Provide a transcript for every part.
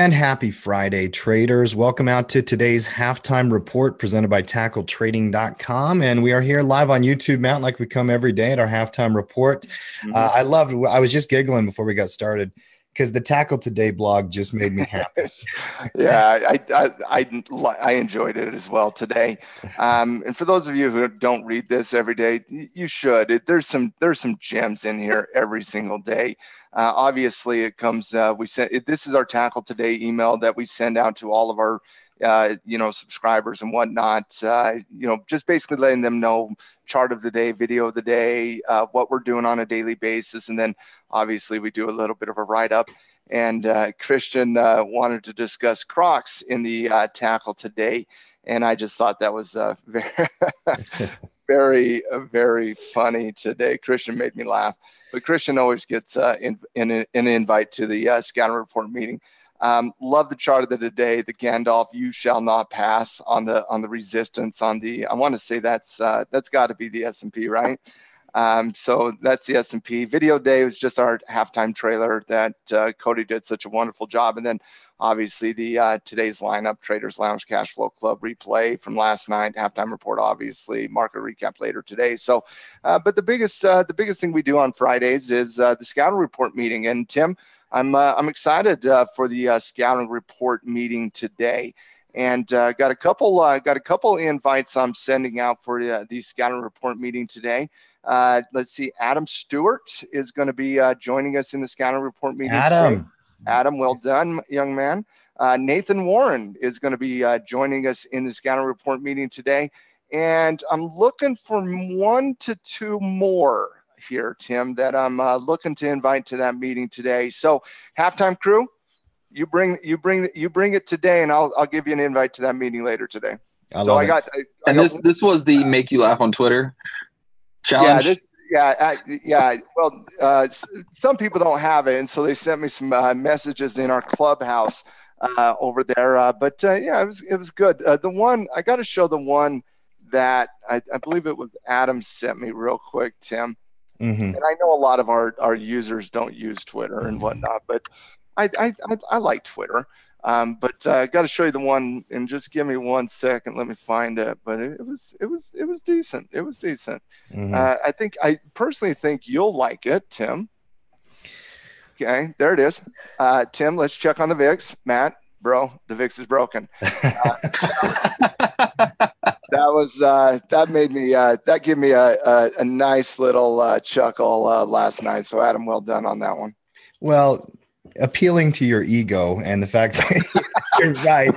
And happy Friday, traders. Welcome out to today's halftime report presented by tackletrading.com. And we are here live on YouTube, Matt, like we come every day at our halftime report. I was just giggling before we got started because the Tackle Today blog just made me happy. Yeah, I enjoyed it as well today. And for those of you who don't read this every day, you should. There's some gems in here every single day. Obviously, it comes. This is our Tackle Today email that we send out to all of our subscribers and whatnot. Just basically letting them know chart of the day, video of the day, what we're doing on a daily basis, and then obviously we do a little bit of a write-up. And Christian wanted to discuss Crocs in the Tackle Today, and I just thought that was very, very funny today. Christian made me laugh, but Christian always gets an invite to the Scatter Report meeting. Love the chart of the day, the Gandalf "You shall not pass" on the resistance on the. I want to say that's got to be the S&P, right? So that's the S&P. Video day was just our halftime trailer that Cody did such a wonderful job. And then obviously the today's lineup, Traders Lounge Cash Flow Club replay from last night, halftime report, obviously market recap later today. So, but the biggest thing we do on Fridays is the Scouting Report meeting. And Tim, I'm excited for the Scouting Report meeting today. And got a couple invites I'm sending out for the Scouting Report meeting today. Let's see, Adam Stewart is going to be joining us in the Scouting Report meeting today. Adam, well done, young man. Nathan Warren is going to be joining us in the Scouting Report meeting today. And I'm looking for 1 to 2 more here, Tim, that I'm looking to invite to that meeting today. So, halftime crew, you bring it today, and I'll give you an invite to that meeting later today. This was the make you laugh on Twitter challenge. Well, some people don't have it, and so they sent me some messages in our clubhouse over there. It was good. The one I got to show, the one that I believe it was Adam sent me real quick, Tim. Mm-hmm. And I know a lot of our users don't use Twitter and whatnot, but I like Twitter. But I got to show you the one, and just give me 1 second. Let me find it. But it was decent. It was decent. Mm-hmm. I personally think you'll like it, Tim. Okay, there it is. Tim, let's check on the VIX. Matt, bro, the VIX is broken. That gave me a nice little chuckle last night. So Adam, well done on that one. Well, appealing to your ego and the fact that you're right.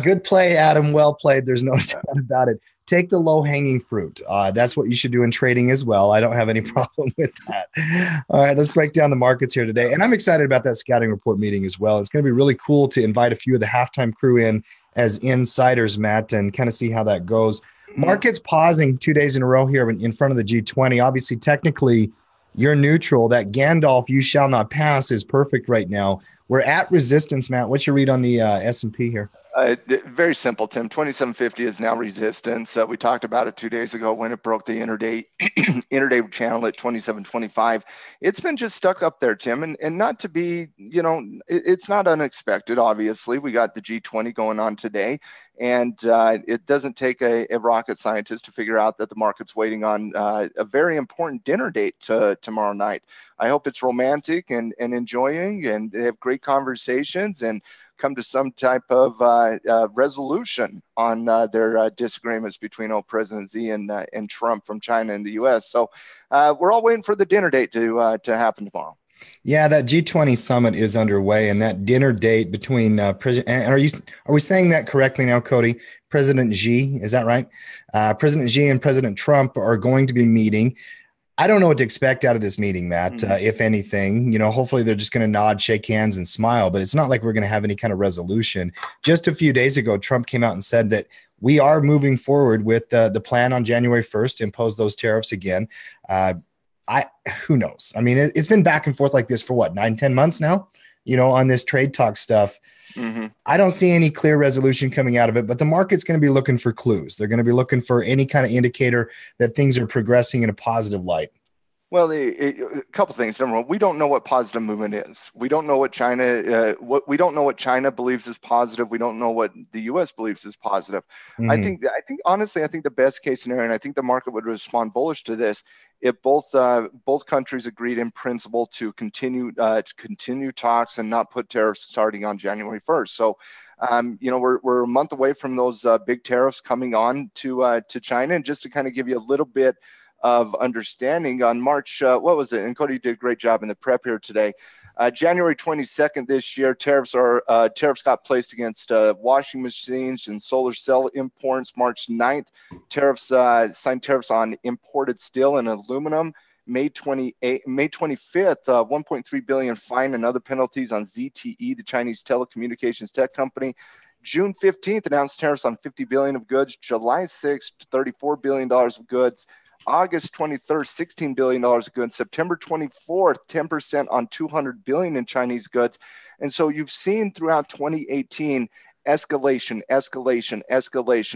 Good play, Adam. Well played. There's no doubt about it. Take the low-hanging fruit. That's what you should do in trading as well. I don't have any problem with that. All right, let's break down the markets here today. And I'm excited about that Scouting Report meeting as well. It's going to be really cool to invite a few of the halftime crew in as insiders, Matt, and kind of see how that goes. Markets pausing 2 days in a row here in front of the G20. Obviously, technically, you're neutral. That Gandalf "You shall not pass" is perfect right now. We're at resistance, Matt. What's your read on the S&P here? Very simple, Tim. 2750 is now resistance. We talked about it 2 days ago when it broke the interday channel at 2725. It's been just stuck up there, Tim, and not to be, it's not unexpected. Obviously, we got the G20 going on today, and it doesn't take a rocket scientist to figure out that the market's waiting on a very important dinner date tomorrow night. I hope it's romantic and enjoying, and they have great conversations and come to some type of resolution on their disagreements between President Xi and Trump from China and the U.S. So we're all waiting for the dinner date to happen tomorrow. Yeah, that G20 summit is underway, and that dinner date between President. Are we saying that correctly now, Cody? President Xi, is that right? President Xi and President Trump are going to be meeting. I don't know what to expect out of this meeting, Matt, if anything. Hopefully they're just going to nod, shake hands, and smile, but it's not like we're going to have any kind of resolution. Just a few days ago, Trump came out and said that we are moving forward with the plan on January 1st to impose those tariffs again. Who knows? I mean, it's been back and forth like this for 9-10 months now, on this trade talk stuff. Mm-hmm. I don't see any clear resolution coming out of it, but the market's going to be looking for clues. They're going to be looking for any kind of indicator that things are progressing in a positive light. Well, a couple things. Number one, we don't know what positive movement is. We don't know what we don't know what China believes is positive. We don't know what the U.S. believes is positive. I think honestly, I think the best case scenario, and I think the market would respond bullish to this, if both countries agreed in principle to continue talks and not put tariffs starting on January 1st. So, we're a month away from those big tariffs coming on to China, and just to kind of give you a little bit of understanding, on March, what was it? And Cody did a great job in the prep here today. January 22nd this year, tariffs got placed against washing machines and solar cell imports. March 9th, signed tariffs on imported steel and aluminum. May 25th, 1.3 billion fine and other penalties on ZTE, the Chinese telecommunications tech company. June 15th, announced tariffs on 50 billion of goods. July 6th, $34 billion of goods. August 23rd, $16 billion of goods. September 24th, 10% on 200 billion in Chinese goods. And so you've seen throughout 2018, escalation.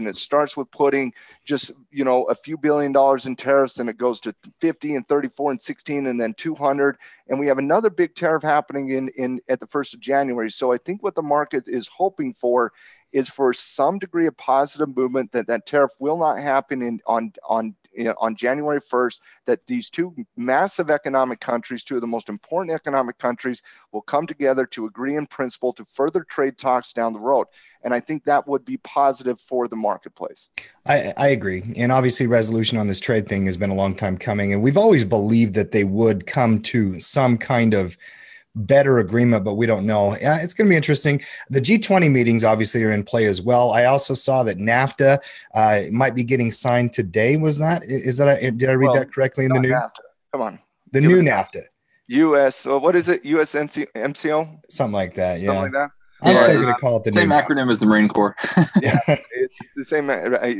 It starts with putting just, a few $billions in tariffs, and it goes to 50 and 34 and 16 and then 200. And we have another big tariff happening at the 1st of January. So I think what the market is hoping for is for some degree of positive movement, that tariff will not happen on January 1st, that these two massive economic countries, two of the most important economic countries, will come together to agree in principle to further trade talks down the road. And I think that would be positive for the marketplace. I agree. And obviously resolution on this trade thing has been a long time coming. And we've always believed that they would come to some kind of better agreement, but we don't know. It's going to be interesting. The G20 meetings obviously are in play as well. I also saw that NAFTA might be getting signed today. Did I read that correctly in the news? NAFTA. Come on. The new NAFTA. US, what is it? MCO? Something like that. Yeah. Something like that. I'm still going to call it the same acronym as the Marine Corps. Yeah, it's the same.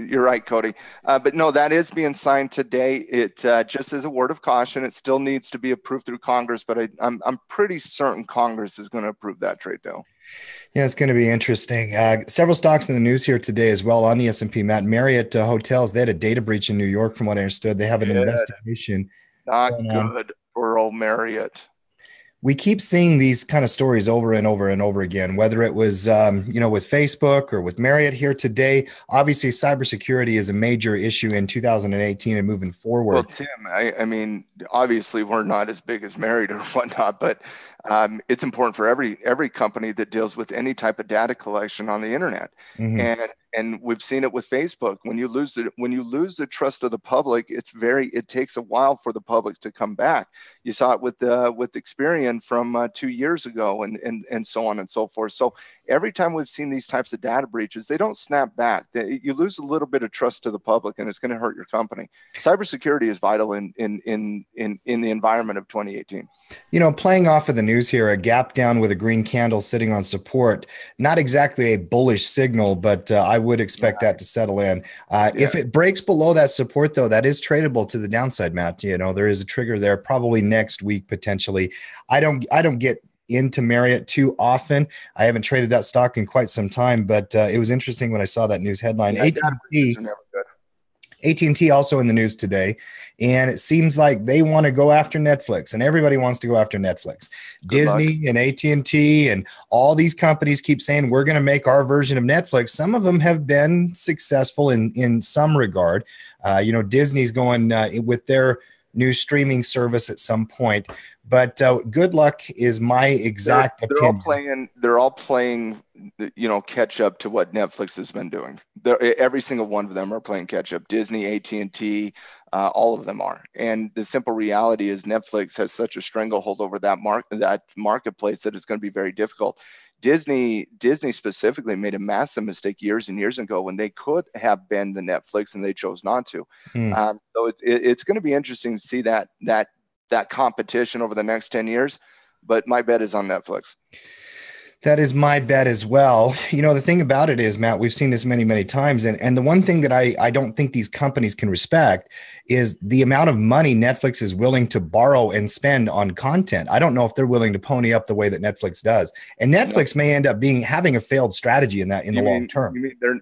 You're right, Cody. But no, that is being signed today. It just as a word of caution, it still needs to be approved through Congress, but I'm pretty certain Congress is going to approve that trade deal. Yeah, it's going to be interesting. Several stocks in the news here today as well on the S&P. Matt, Marriott Hotels, they had a data breach in New York, from what I understood. They have an investigation. Not good for old Marriott. We keep seeing these kind of stories over and over and over again, whether it was, with Facebook or with Marriott here today. Obviously, cybersecurity is a major issue in 2018 and moving forward. Well, Tim, I mean, obviously we're not as big as Marriott or whatnot, but it's important for every company that deals with any type of data collection on the internet. Mm-hmm. And we've seen it with Facebook. When you lose the trust of the public, it takes a while for the public to come back. You saw it with Experian from 2 years ago, and so on and so forth. So every time we've seen these types of data breaches, they don't snap back. You lose a little bit of trust to the public, and it's going to hurt your company. Cybersecurity is vital in the environment of 2018. Playing off of the news here, a gap down with a green candle sitting on support. Not exactly a bullish signal, but I would expect that to settle in. If it breaks below that support, though, that is tradable to the downside, Matt. There is a trigger there, probably next week potentially. I don't get into Marriott too often. I haven't traded that stock in quite some time, but it was interesting when I saw that news headline. AT&T also in the news today, and it seems like they want to go after Netflix, and everybody wants to go after Netflix. Disney and AT&T and all these companies keep saying, we're going to make our version of Netflix. Some of them have been successful in some regard. Disney's going with their new streaming service at some point, but good luck is my exact opinion. They're all playing catch up to what Netflix has been doing. Every single one of them are playing catch up. Disney, AT&T, all of them are. And the simple reality is Netflix has such a stranglehold over that marketplace that it's going to be very difficult. Disney specifically made a massive mistake years and years ago when they could have been the Netflix and they chose not to. So it's going to be interesting to see that competition over the next 10 years. But my bet is on Netflix. That is my bet as well. The thing about it is, Matt, we've seen this many, many times. And the one thing that I don't think these companies can respect is the amount of money Netflix is willing to borrow and spend on content. I don't know if they're willing to pony up the way that Netflix does. And Netflix may end up having a failed strategy in the long term.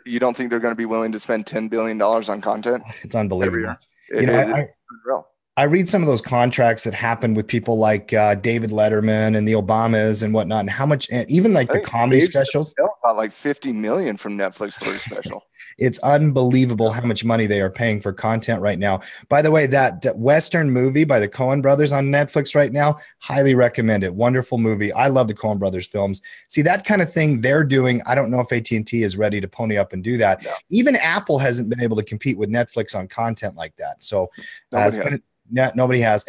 You don't think they're going to be willing to spend $10 billion on content? It's unbelievable. It's unreal. I read some of those contracts that happen with people like David Letterman and the Obamas and whatnot, and how much, and even like I the think comedy Dave specials. Chappelle got like 50 million from Netflix for his special. It's unbelievable how much money they are paying for content right now. By the way, that Western movie by the Coen brothers on Netflix right now, highly recommend it. Wonderful movie. I love the Coen brothers films. See, that kind of thing they're doing. I don't know if AT&T is ready to pony up and do that. No, Even Apple hasn't been able to compete with Netflix on content like that. So nobody has. nobody has.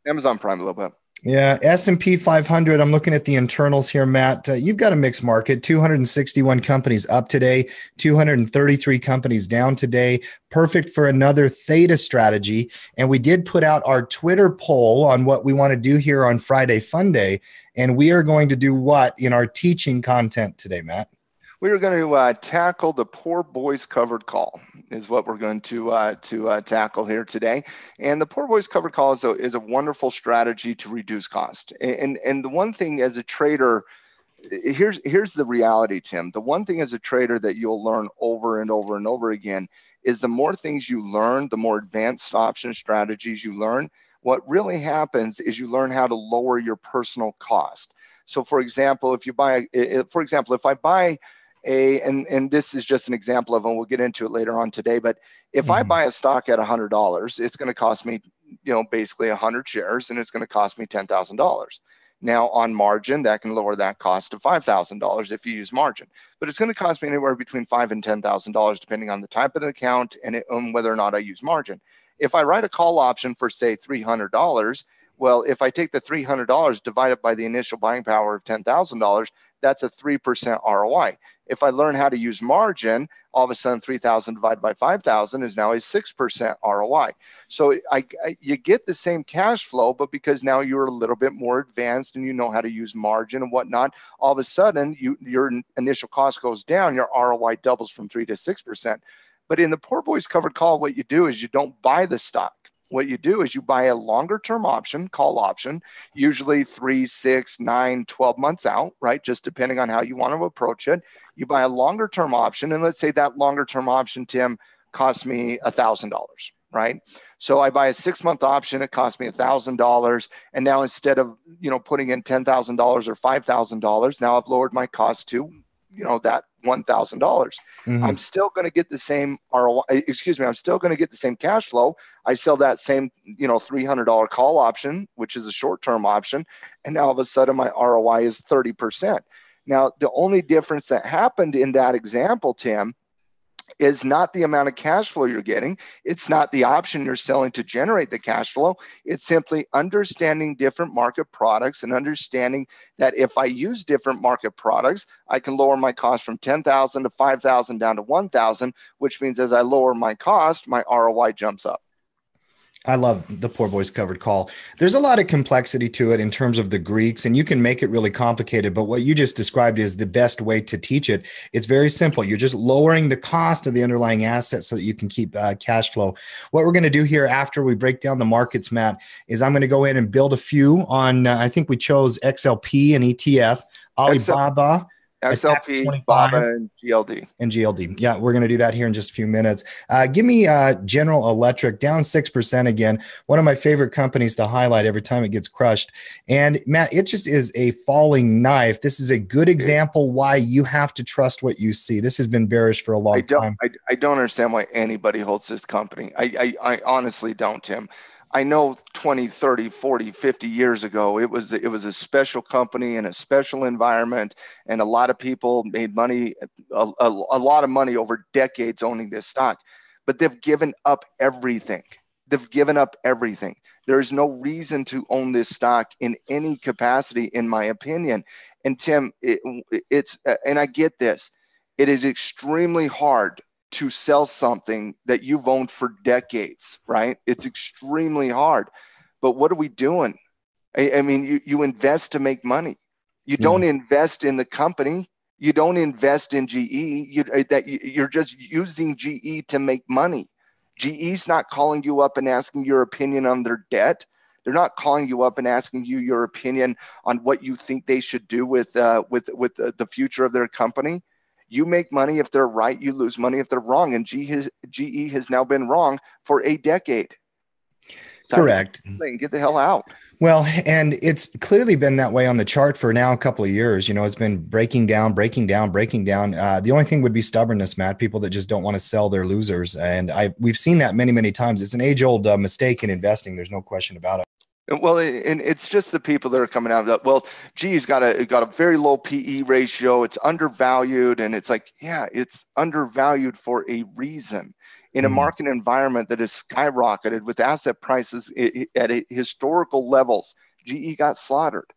Amazon Prime a little bit. Yeah, S&P 500. I'm looking at the internals here, Matt. You've got a mixed market. 261 companies up today, 233 companies down today. Perfect for another theta strategy. And we did put out our Twitter poll on what we want to do here on Friday Fun Day. And we are going to do what in our teaching content today, Matt? We are going to tackle the poor boys covered call is what we're going to tackle here today. And the poor boys covered call is a wonderful strategy to reduce cost. And the one thing as a trader, here's the reality, Tim. The one thing as a trader that you'll learn over and over and over again is the more things you learn, the more advanced option strategies you learn. What really happens is you learn how to lower your personal cost. So for example, if I buy and this is just an example of, and we'll get into it later on today, but if I buy a stock at $100, it's going to cost me, basically 100 shares, and it's going to cost me $10,000. Now on margin, that can lower that cost to $5,000 if you use margin, but it's going to cost me anywhere between $5,000 and $10,000 depending on the type of the account and whether or not I use margin. If I write a call option for say $300, well, if I take the $300 divided by the initial buying power of $10,000, that's a 3% ROI. If I learn how to use margin, all of a sudden 3,000 divided by 5,000 is now a 6% ROI. So you get the same cash flow, but because now you're a little bit more advanced and you know how to use margin and whatnot, all of a sudden your initial cost goes down, your ROI doubles from 3 to 6%. But in the poor boys covered call, what you do is you don't buy the stock. What you do is you buy a longer term option, call option, usually 3, 6, 9, 12 months out, right? Just depending on how you want to approach it. You buy a longer term option, and let's say that longer term option, Tim, costs me $1,000, right? So I buy a 6-month option, it costs me $1,000. And now instead of, putting in $10,000 or $5,000, now I've lowered my cost to, that $1,000. I'm still going to get the same ROI. I'm still going to get the same cash flow. I sell that same, $300 call option, which is a short-term option, and now all of a sudden my ROI is 30%. Now, the only difference that happened in that example, Tim, is not the amount of cash flow you're getting. It's not the option you're selling to generate the cash flow. It's simply understanding different market products and understanding that if I use different market products, I can lower my cost from 10,000 to 5,000 down to 1,000, which means as I lower my cost, my ROI jumps up. I love the poor boys covered call. There's a lot of complexity to it in terms of the Greeks, and you can make it really complicated. But what you just described is the best way to teach it. It's very simple. You're just lowering the cost of the underlying asset so that you can keep cash flow. What we're going to do here after we break down the markets, Matt, is I'm going to go in and build a few on, I think we chose XLP and ETF, Alibaba, XLP, BABA, and GLD. And GLD. Yeah, we're going to do that here in just a few minutes. Give me General Electric down 6% again. One of my favorite companies to highlight every time it gets crushed. And Matt, it just is a falling knife. This is a good example why you have to trust what you see. This has been bearish for a long time. I don't understand why anybody holds this company. I honestly don't, Tim. I know 20, 30, 40, 50 years ago, it was a special company in a special environment, and a lot of people made money, a lot of money over decades owning this stock, but they've given up everything. They've given up everything. There is no reason to own this stock in any capacity, in my opinion. And Tim, and I get this, it is extremely hard to sell something that you've owned for decades, right? It's extremely hard. But what are we doing? I mean, you invest to make money. You don't invest in the company. You don't invest in GE. You're just using GE to make money. GE's not calling you up and asking your opinion on their debt. They're not calling you up and asking you your opinion on what you think they should do with the future of their company. You make money if they're right, you lose money if they're wrong. And GE has now been wrong for a decade. Correct. Get the hell out. Well, and it's clearly been that way on the chart for now a couple of years. It's been breaking down, breaking down, breaking down. The only thing would be stubbornness, Matt. People that just don't want to sell their losers, and we've seen that many, many times. It's an age-old mistake in investing. There's no question about it. Well, and it's just the people that are coming out of that. Well, gee, it's got a very low PE ratio. It's undervalued, and it's like, yeah, it's undervalued for a reason. In a market environment that has skyrocketed with asset prices at historical levels, GE got slaughtered.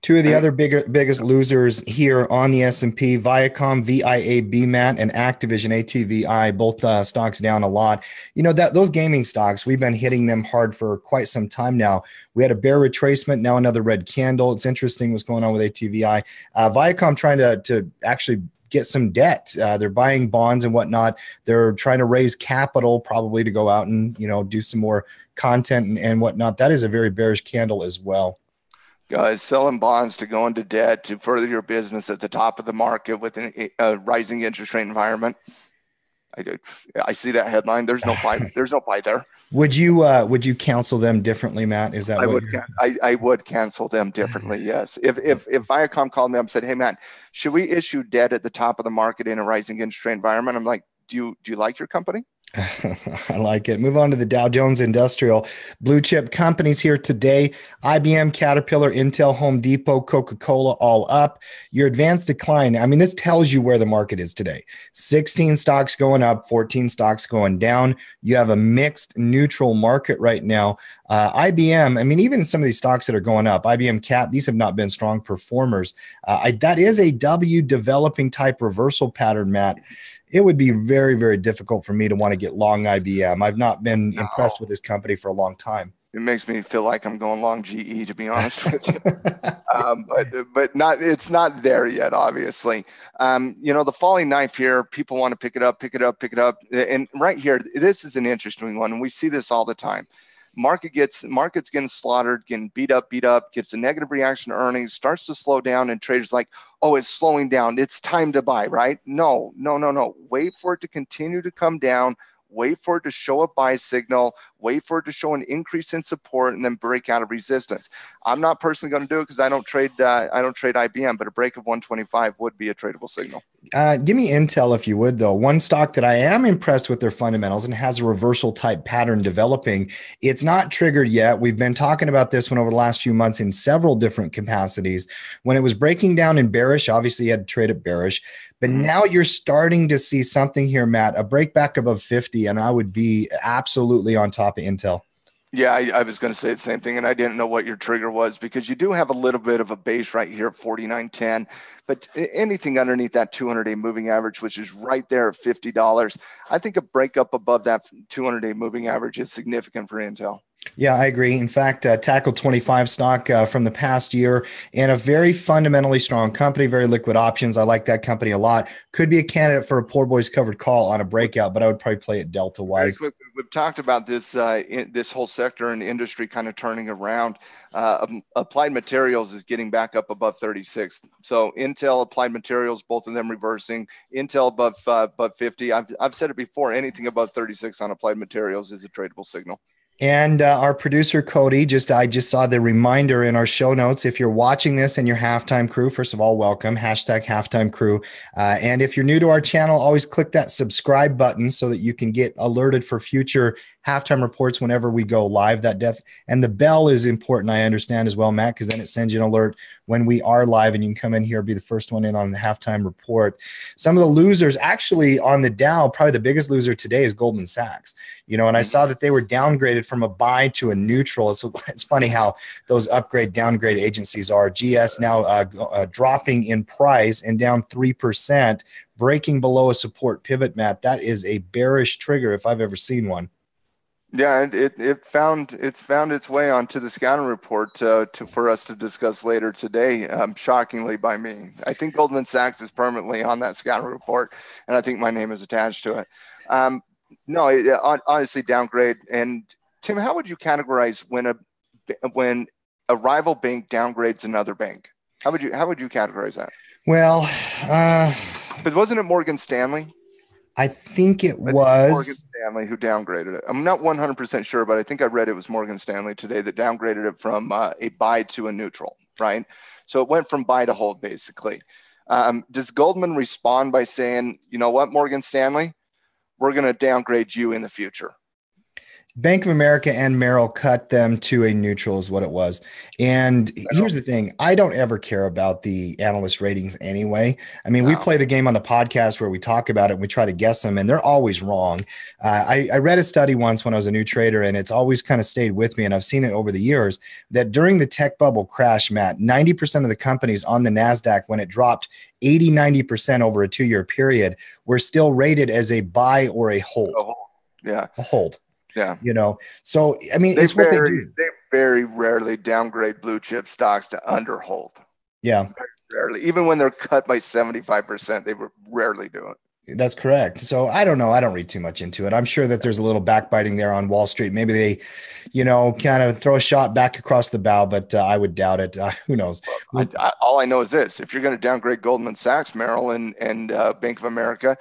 Two of the other biggest losers here on the S&P, Viacom, VIAB, Matt, and Activision, ATVI, both stocks down a lot. Those gaming stocks, we've been hitting them hard for quite some time now. We had a bear retracement, now another red candle. It's interesting what's going on with ATVI. Viacom trying to actually get some debt. They're buying bonds and whatnot. They're trying to raise capital probably to go out and, do some more content and whatnot. That is a very bearish candle as well. Guys, selling bonds to go into debt to further your business at the top of the market with a rising interest rate environment. I see that headline. There's no buy. There's no buy there. Would you counsel them differently, Matt? Is that I would cancel them differently? Yes. If Viacom called me up and said, "Hey, Matt, should we issue debt at the top of the market in a rising interest rate environment?" I'm like, "Do you like your company?" I like it. Move on to the Dow Jones Industrial. Blue chip companies here today. IBM, Caterpillar, Intel, Home Depot, Coca-Cola, all up. Your advanced decline. I mean, this tells you where the market is today. 16 stocks going up, 14 stocks going down. You have a mixed neutral market right now. IBM, I mean, even some of these stocks that are going up, IBM, Cat, these have not been strong performers. That is a W developing type reversal pattern, Matt. It would be very, very difficult for me to want to get long IBM. I've not been impressed with this company for a long time. It makes me feel like I'm going long GE, to be honest with you. But not. It's not there yet, obviously. The falling knife here. People want to pick it up. And right here, this is an interesting one. And we see this all the time. Market's getting slaughtered, getting beat up, gets a negative reaction to earnings, starts to slow down, and traders like, oh, it's slowing down. It's time to buy, right? No. Wait for it to continue to come down. Wait for it to show a buy signal, wait for it to show an increase in support, and then break out of resistance. I'm not personally going to do it because I don't trade IBM, but a break of 125 would be a tradable signal. Give me Intel if you would, though. One stock that I am impressed with their fundamentals and has a reversal type pattern developing. It's not triggered yet. We've been talking about this one over the last few months in several different capacities. When it was breaking down in bearish, obviously you had to trade it bearish. But now you're starting to see something here, Matt, a break back above 50, and I would be absolutely on top of Intel. Yeah, I was going to say the same thing, and I didn't know what your trigger was because you do have a little bit of a base right here at 49.10, but anything underneath that 200-day moving average, which is right there at $50, I think a break up above that 200-day moving average is significant for Intel. Yeah, I agree. In fact, Tackle 25 stock from the past year and a very fundamentally strong company, very liquid options. I like that company a lot. Could be a candidate for a poor boys covered call on a breakout, but I would probably play it delta wise. We've talked about this this whole sector and industry kind of turning around. Applied Materials is getting back up above 36. So Intel, Applied Materials, both of them reversing. Intel above 50. I've said it before. Anything above 36 on Applied Materials is a tradable signal. And our producer, Cody, I just saw the reminder in our show notes. If you're watching this and you're halftime crew, first of all, welcome, #halftime crew. And if you're new to our channel, always click that subscribe button so that you can get alerted for future halftime reports whenever we go live. And the bell is important, I understand as well, Matt, because then it sends you an alert when we are live and you can come in here, be the first one in on the halftime report. Some of the losers actually on the Dow, probably the biggest loser today is Goldman Sachs. And I saw that they were downgraded from a buy to a neutral. So it's funny how those upgrade, downgrade agencies are. GS now dropping in price and down 3%, breaking below a support pivot, Matt. That is a bearish trigger if I've ever seen one. Yeah, it's found its way onto the scouting report for us to discuss later today. Shockingly by me, I think Goldman Sachs is permanently on that scouting report, and I think my name is attached to it. Honestly, downgrade. And Tim, how would you categorize when a rival bank downgrades another bank? How would you categorize that? Well, because wasn't it Morgan Stanley? I think it was. Morgan Stanley who downgraded it. I'm not 100% sure, but I think I read it was Morgan Stanley today that downgraded it from a buy to a neutral, right? So it went from buy to hold, basically. Does Goldman respond by saying, you know what, Morgan Stanley, we're going to downgrade you in the future? Bank of America and Merrill cut them to a neutral is what it was. And here's the thing. I don't ever care about the analyst ratings anyway. I mean, we play the game on the podcast where we talk about it and we try to guess them and they're always wrong. I read a study once when I was a new trader and it's always kind of stayed with me. And I've seen it over the years that during the tech bubble crash, Matt, 90% of the companies on the NASDAQ, when it dropped 90% over a 2-year period, were still rated as a buy or a hold. Yeah. A hold. Yeah. You know, so I mean, it's what they do. They very rarely downgrade blue chip stocks to underhold. Yeah. Very rarely. Even when they're cut by 75%, they rarely do it. That's correct. So I don't know. I don't read too much into it. I'm sure that there's a little backbiting there on Wall Street. Maybe they, kind of throw a shot back across the bow, but I would doubt it. Who knows? All I know is this: if you're going to downgrade Goldman Sachs, Merrill, and Bank of America,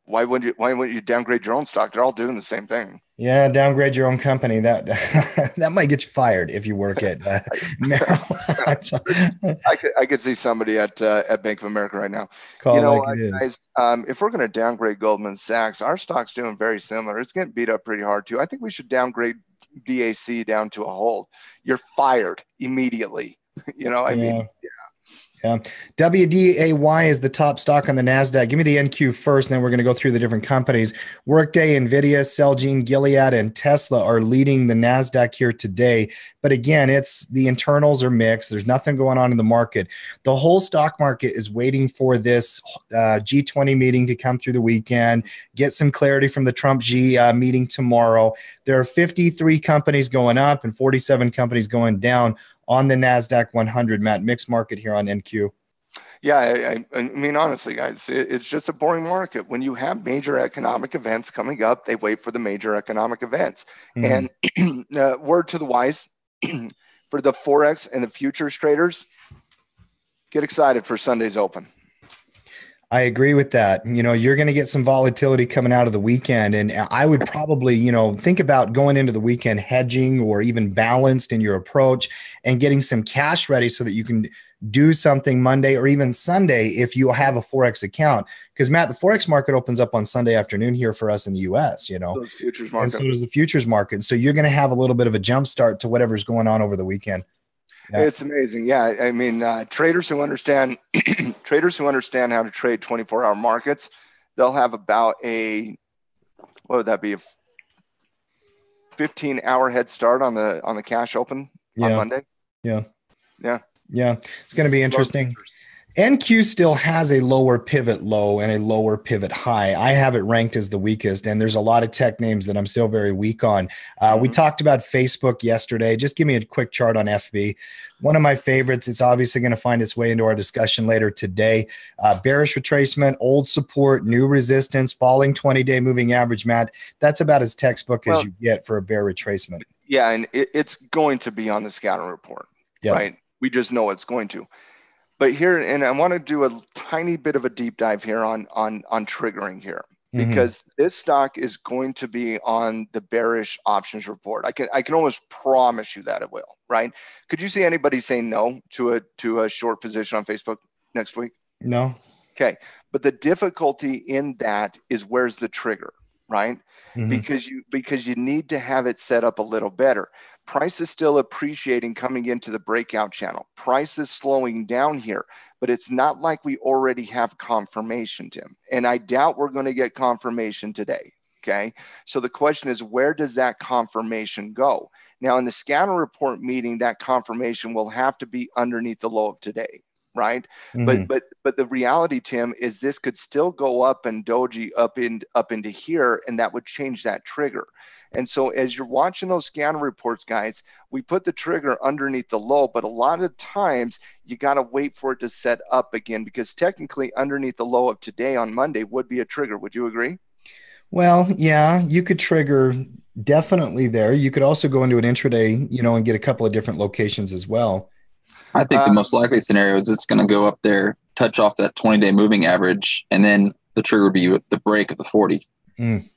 why wouldn't you downgrade your own stock? They're all doing the same thing. Yeah, downgrade your own company. That might get you fired if you work at Merrill. I could see somebody at Bank of America right now. Guys, if we're going to downgrade Goldman Sachs, our stock's doing very similar. It's getting beat up pretty hard too. I think we should downgrade BAC down to a hold. You're fired immediately. Yeah. WDAY is the top stock on the NASDAQ. Give me the NQ first, and then we're going to go through the different companies. Workday, NVIDIA, Celgene, Gilead, and Tesla are leading the NASDAQ here today. But again, the internals are mixed. There's nothing going on in the market. The whole stock market is waiting for this G20 meeting to come through the weekend, get some clarity from the Trump G meeting tomorrow. There are 53 companies going up and 47 companies going down on the NASDAQ 100, Matt. Mixed market here on NQ. Yeah, I mean, honestly, guys, it's just a boring market. When you have major economic events coming up, they wait for the major economic events. And word to the wise, for the Forex and the futures traders, get excited for Sunday's open. I agree with that. You're going to get some volatility coming out of the weekend. And I would probably, think about going into the weekend hedging or even balanced in your approach and getting some cash ready so that you can do something Monday or even Sunday if you have a Forex account. Because, Matt, the Forex market opens up on Sunday afternoon here for us in the U.S., Those futures market. And so does the futures market. So you're going to have a little bit of a jump start to whatever's going on over the weekend. Yeah. It's amazing. Yeah. I mean, traders who understand how to trade 24-hour markets, they'll have about what would that be? A 15-hour head start on the cash open on Monday. Yeah. It's going to be interesting. NQ still has a lower pivot low and a lower pivot high. I have it ranked as the weakest, and there's a lot of tech names that I'm still very weak on. We talked about Facebook yesterday. Just give me a quick chart on FB. One of my favorites. It's obviously going to find its way into our discussion later today. Bearish retracement, old support, new resistance, falling 20-day moving average, Matt. That's about as textbook as you get for a bear retracement. Yeah, and it's going to be on the scatter report, right? We just know it's going to. But here, and I want to do a tiny bit of a deep dive here on triggering here, because this stock is going to be on the bearish options report. I can almost promise you that it will, right? Could you see anybody saying no to a short position on Facebook next week? No. Okay, but the difficulty in that is where's the trigger, right? Because you need to have it set up a little better. Price is still appreciating coming into the breakout channel. Price is slowing down here, but it's not like we already have confirmation, Tim. And I doubt we're going to get confirmation today. Okay. So the question is, where does that confirmation go? Now, in the scatter report meeting, that confirmation will have to be underneath the low of today. Right. But the reality, Tim, is this could still go up and doji up into here, and that would change that trigger. And so as you're watching those scanner reports, guys, we put the trigger underneath the low, but a lot of times you got to wait for it to set up again, because technically underneath the low of today on Monday would be a trigger. Would you agree? Well, yeah, you could trigger definitely there. You could also go into an intraday, and get a couple of different locations as well. I think the most likely scenario is it's going to go up there, touch off that 20-day moving average, and then the trigger would be with the break of the 40. And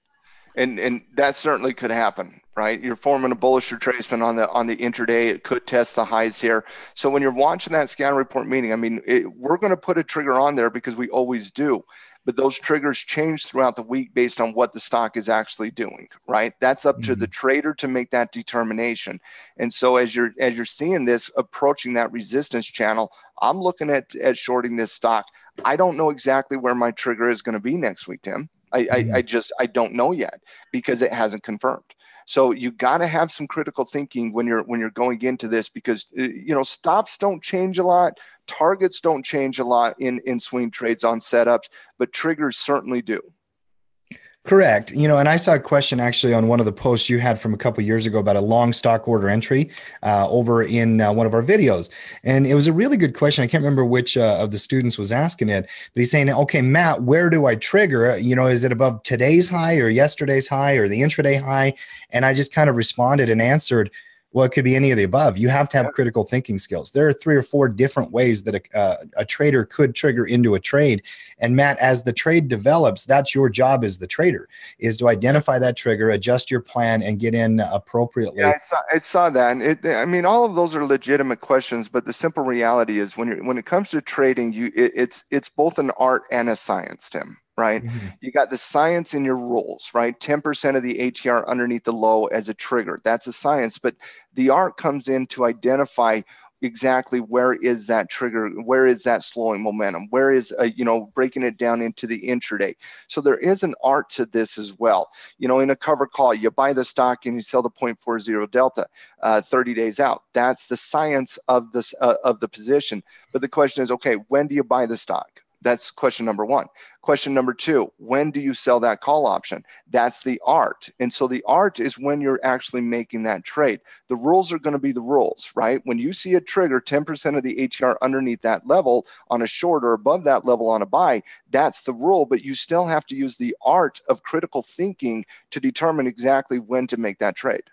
And that certainly could happen, right? You're forming a bullish retracement on the intraday. It could test the highs here. So when you're watching that scan report meeting, I mean, we're going to put a trigger on there because we always do. But those triggers change throughout the week based on what the stock is actually doing, right? That's up to the trader to make that determination. And so as you're seeing this approaching that resistance channel, I'm looking at shorting this stock. I don't know exactly where my trigger is going to be next week, Tim. I don't know yet because it hasn't confirmed. So you got to have some critical thinking when you're going into this, because stops don't change a lot, targets don't change a lot in swing trades on setups, but triggers certainly do. Correct. And I saw a question actually on one of the posts you had from a couple of years ago about a long stock order entry over in one of our videos. And it was a really good question. I can't remember which of the students was asking it, but he's saying, okay, Matt, where do I trigger? Is it above today's high or yesterday's high or the intraday high? And I just kind of responded and answered, well, it could be any of the above. You have to have critical thinking skills. There are 3 or 4 different ways that a trader could trigger into a trade. And Matt, as the trade develops, that's your job as the trader, is to identify that trigger, adjust your plan, and get in appropriately. Yeah, I saw that. And all of those are legitimate questions, but the simple reality is when it comes to trading, it's both an art and a science, Tim. Right? You got the science in your rules, right? 10% of the ATR underneath the low as a trigger. That's a science, but the art comes in to identify exactly where is that trigger, where is that slowing momentum, where is breaking it down into the intraday. So there is an art to this as well. In a cover call, you buy the stock and you sell the 0.40 delta 30 days out. That's the science of this of the position. But the question is, okay, when do you buy the stock? That's question number 1. Question number 2, when do you sell that call option? That's the art. And so the art is when you're actually making that trade. The rules are going to be the rules, right? When you see a trigger 10% of the ATR underneath that level on a short or above that level on a buy, that's the rule. But you still have to use the art of critical thinking to determine exactly when to make that trade.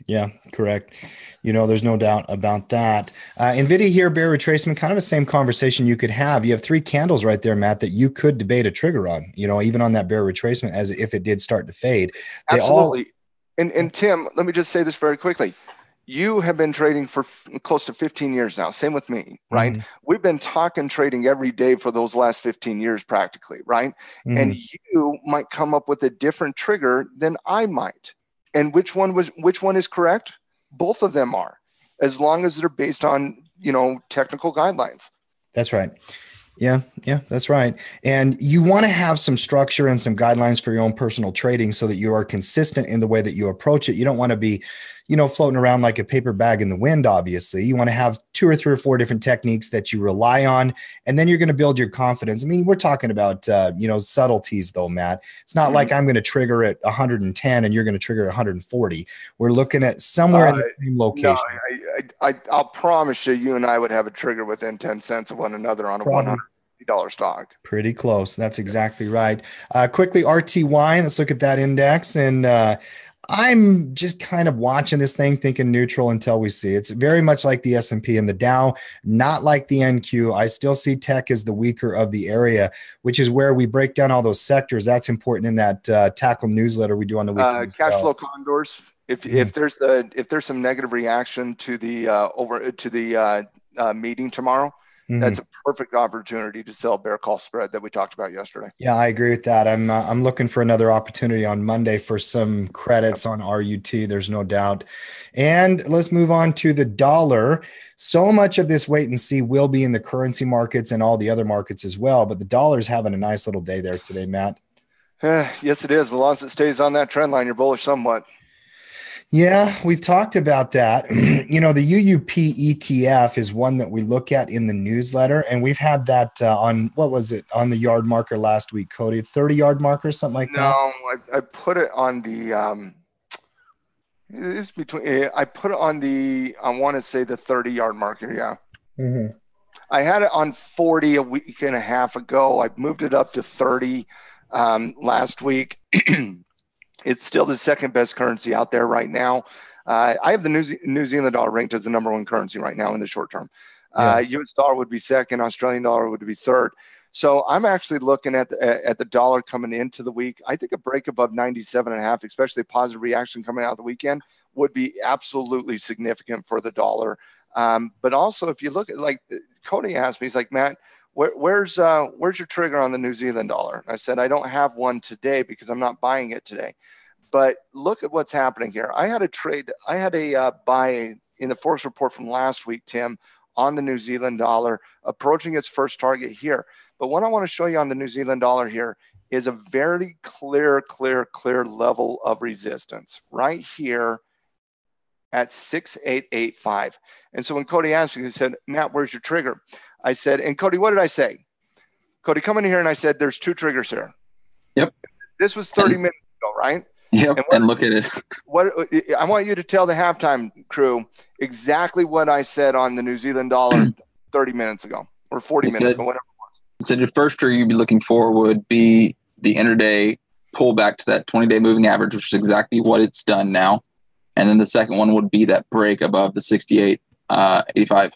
Yeah, correct. There's no doubt about that. NVIDIA here, bear retracement, kind of the same conversation you could have. You have 3 candles right there, Matt, that you could debate a trigger on, even on that bear retracement, as if it did start to fade. Absolutely. And Tim, let me just say this very quickly. You have been trading for close to 15 years now. Same with me, right? We've been talking trading every day for those last 15 years practically, right? And you might come up with a different trigger than I might. And which one is correct? Both of them are, as long as they're based on, technical guidelines. That's right. Yeah, that's right. And you want to have some structure and some guidelines for your own personal trading so that you are consistent in the way that you approach it. You don't want to be, floating around like a paper bag in the wind, obviously. You want to have 2 or 3 or 4 different techniques that you rely on, and then you're going to build your confidence. I mean, we're talking about, subtleties though, Matt. It's not like I'm going to trigger at 110 and you're going to trigger at 140. We're looking at somewhere in the same location. No, I'll promise you and I would have a trigger within 10 cents of one another on a $100 stock. Pretty close. That's exactly right. Quickly, RTY, let's look at that index. And I'm just kind of watching this thing thinking neutral until we see. It's very much like the S&P and the Dow, not like the NQ. I still see tech as the weaker of the area, which is where we break down all those sectors. That's important in that tackle newsletter we do on the weekly. Cash flow condors. If there's some negative reaction to the meeting tomorrow, that's a perfect opportunity to sell bear call spread that we talked about yesterday. Yeah, I agree with that. I'm looking for another opportunity on Monday for some credits on RUT. There's no doubt. And let's move on to the dollar. So much of this wait and see will be in the currency markets and all the other markets as well. But the dollar's having a nice little day there today, Matt. Yes, it is. As long as it stays on that trend line, you're bullish somewhat. Yeah, we've talked about that. The UUP ETF is one that we look at in the newsletter, and we've had that on, what was it, on the yard marker last week, Cody? 30-yard marker, something like that? No, I put it on the it's between. I put it on the, I want to say the 30-yard marker. Yeah. I had it on 40 a week and a half ago. I moved it up to 30 last week. It's still the second best currency out there right now. I have the New Zealand dollar ranked as the #1 currency right now in the short term. US dollar would be second, Australian dollar would be third. So I'm actually looking at the dollar coming into the week. I think a break above 97.5, especially a positive reaction coming out of the weekend, would be absolutely significant for the dollar. But also, if you look at, like, Cody asked me, he's like, Matt, where's your trigger on the New Zealand dollar? I said, I don't have one today because I'm not buying it today. But look at what's happening here. I had a buy in the Forex report from last week, Tim, on the New Zealand dollar, approaching its first target here. But what I want to show you on the New Zealand dollar here is a very clear level of resistance right here at 6885. And so when Cody asked me, he said, Matt, where's your trigger? I said, and Cody, what did I say? Cody, come in here, and I said, there's two triggers here. Yep. This was 30 minutes ago, right? Yep. And look at it. What I want you to tell the halftime crew exactly what I said on the New Zealand dollar 30 minutes ago or 40 minutes ago, whatever it was. So your first trigger you'd be looking for would be the intraday pullback to that 20-day moving average, which is exactly what it's done now. And then the second one would be that break above the 68.85.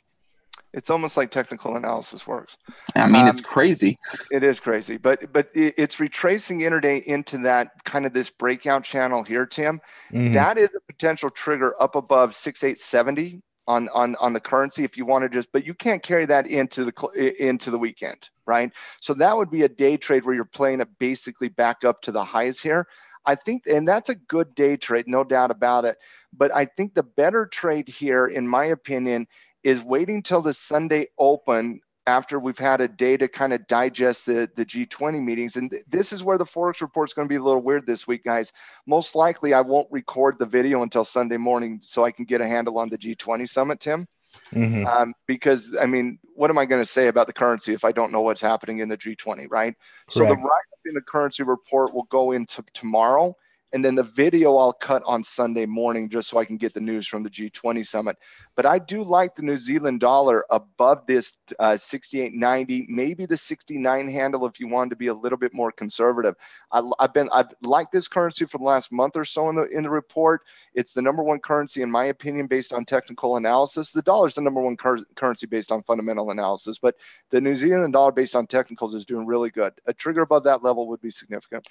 It's almost like technical analysis works. I mean, it's crazy. It is crazy, but it's retracing intraday into that kind of this breakout channel here, Tim. Mm-hmm. That is a potential trigger up above 6870 on the currency if you want to just, but you can't carry that into the weekend, right? So that would be a day trade where you're playing it basically back up to the highs here. I think, and that's a good day trade, no doubt about it. But I think the better trade here, in my opinion, is waiting till the Sunday open after we've had a day to kind of digest the G20 meetings. And this is where the Forex report is going to be a little weird this week, guys. Most likely I won't record the video until Sunday morning so I can get a handle on the G20 summit, Tim. Mm-hmm. Because, I mean, what am I going to say about the currency if I don't know what's happening in the G20, right? Correct. So the write-up in the currency report will go into tomorrow. And then the video I'll cut on Sunday morning just so I can get the news from the G20 summit. But I do like the New Zealand dollar above this 68.90, maybe the 69 handle if you wanted to be a little bit more conservative. I've liked this currency for the last month or so in the report. It's the number one currency, in my opinion, based on technical analysis. The dollar is the number one currency based on fundamental analysis, but the New Zealand dollar based on technicals is doing really good. A trigger above that level would be significant.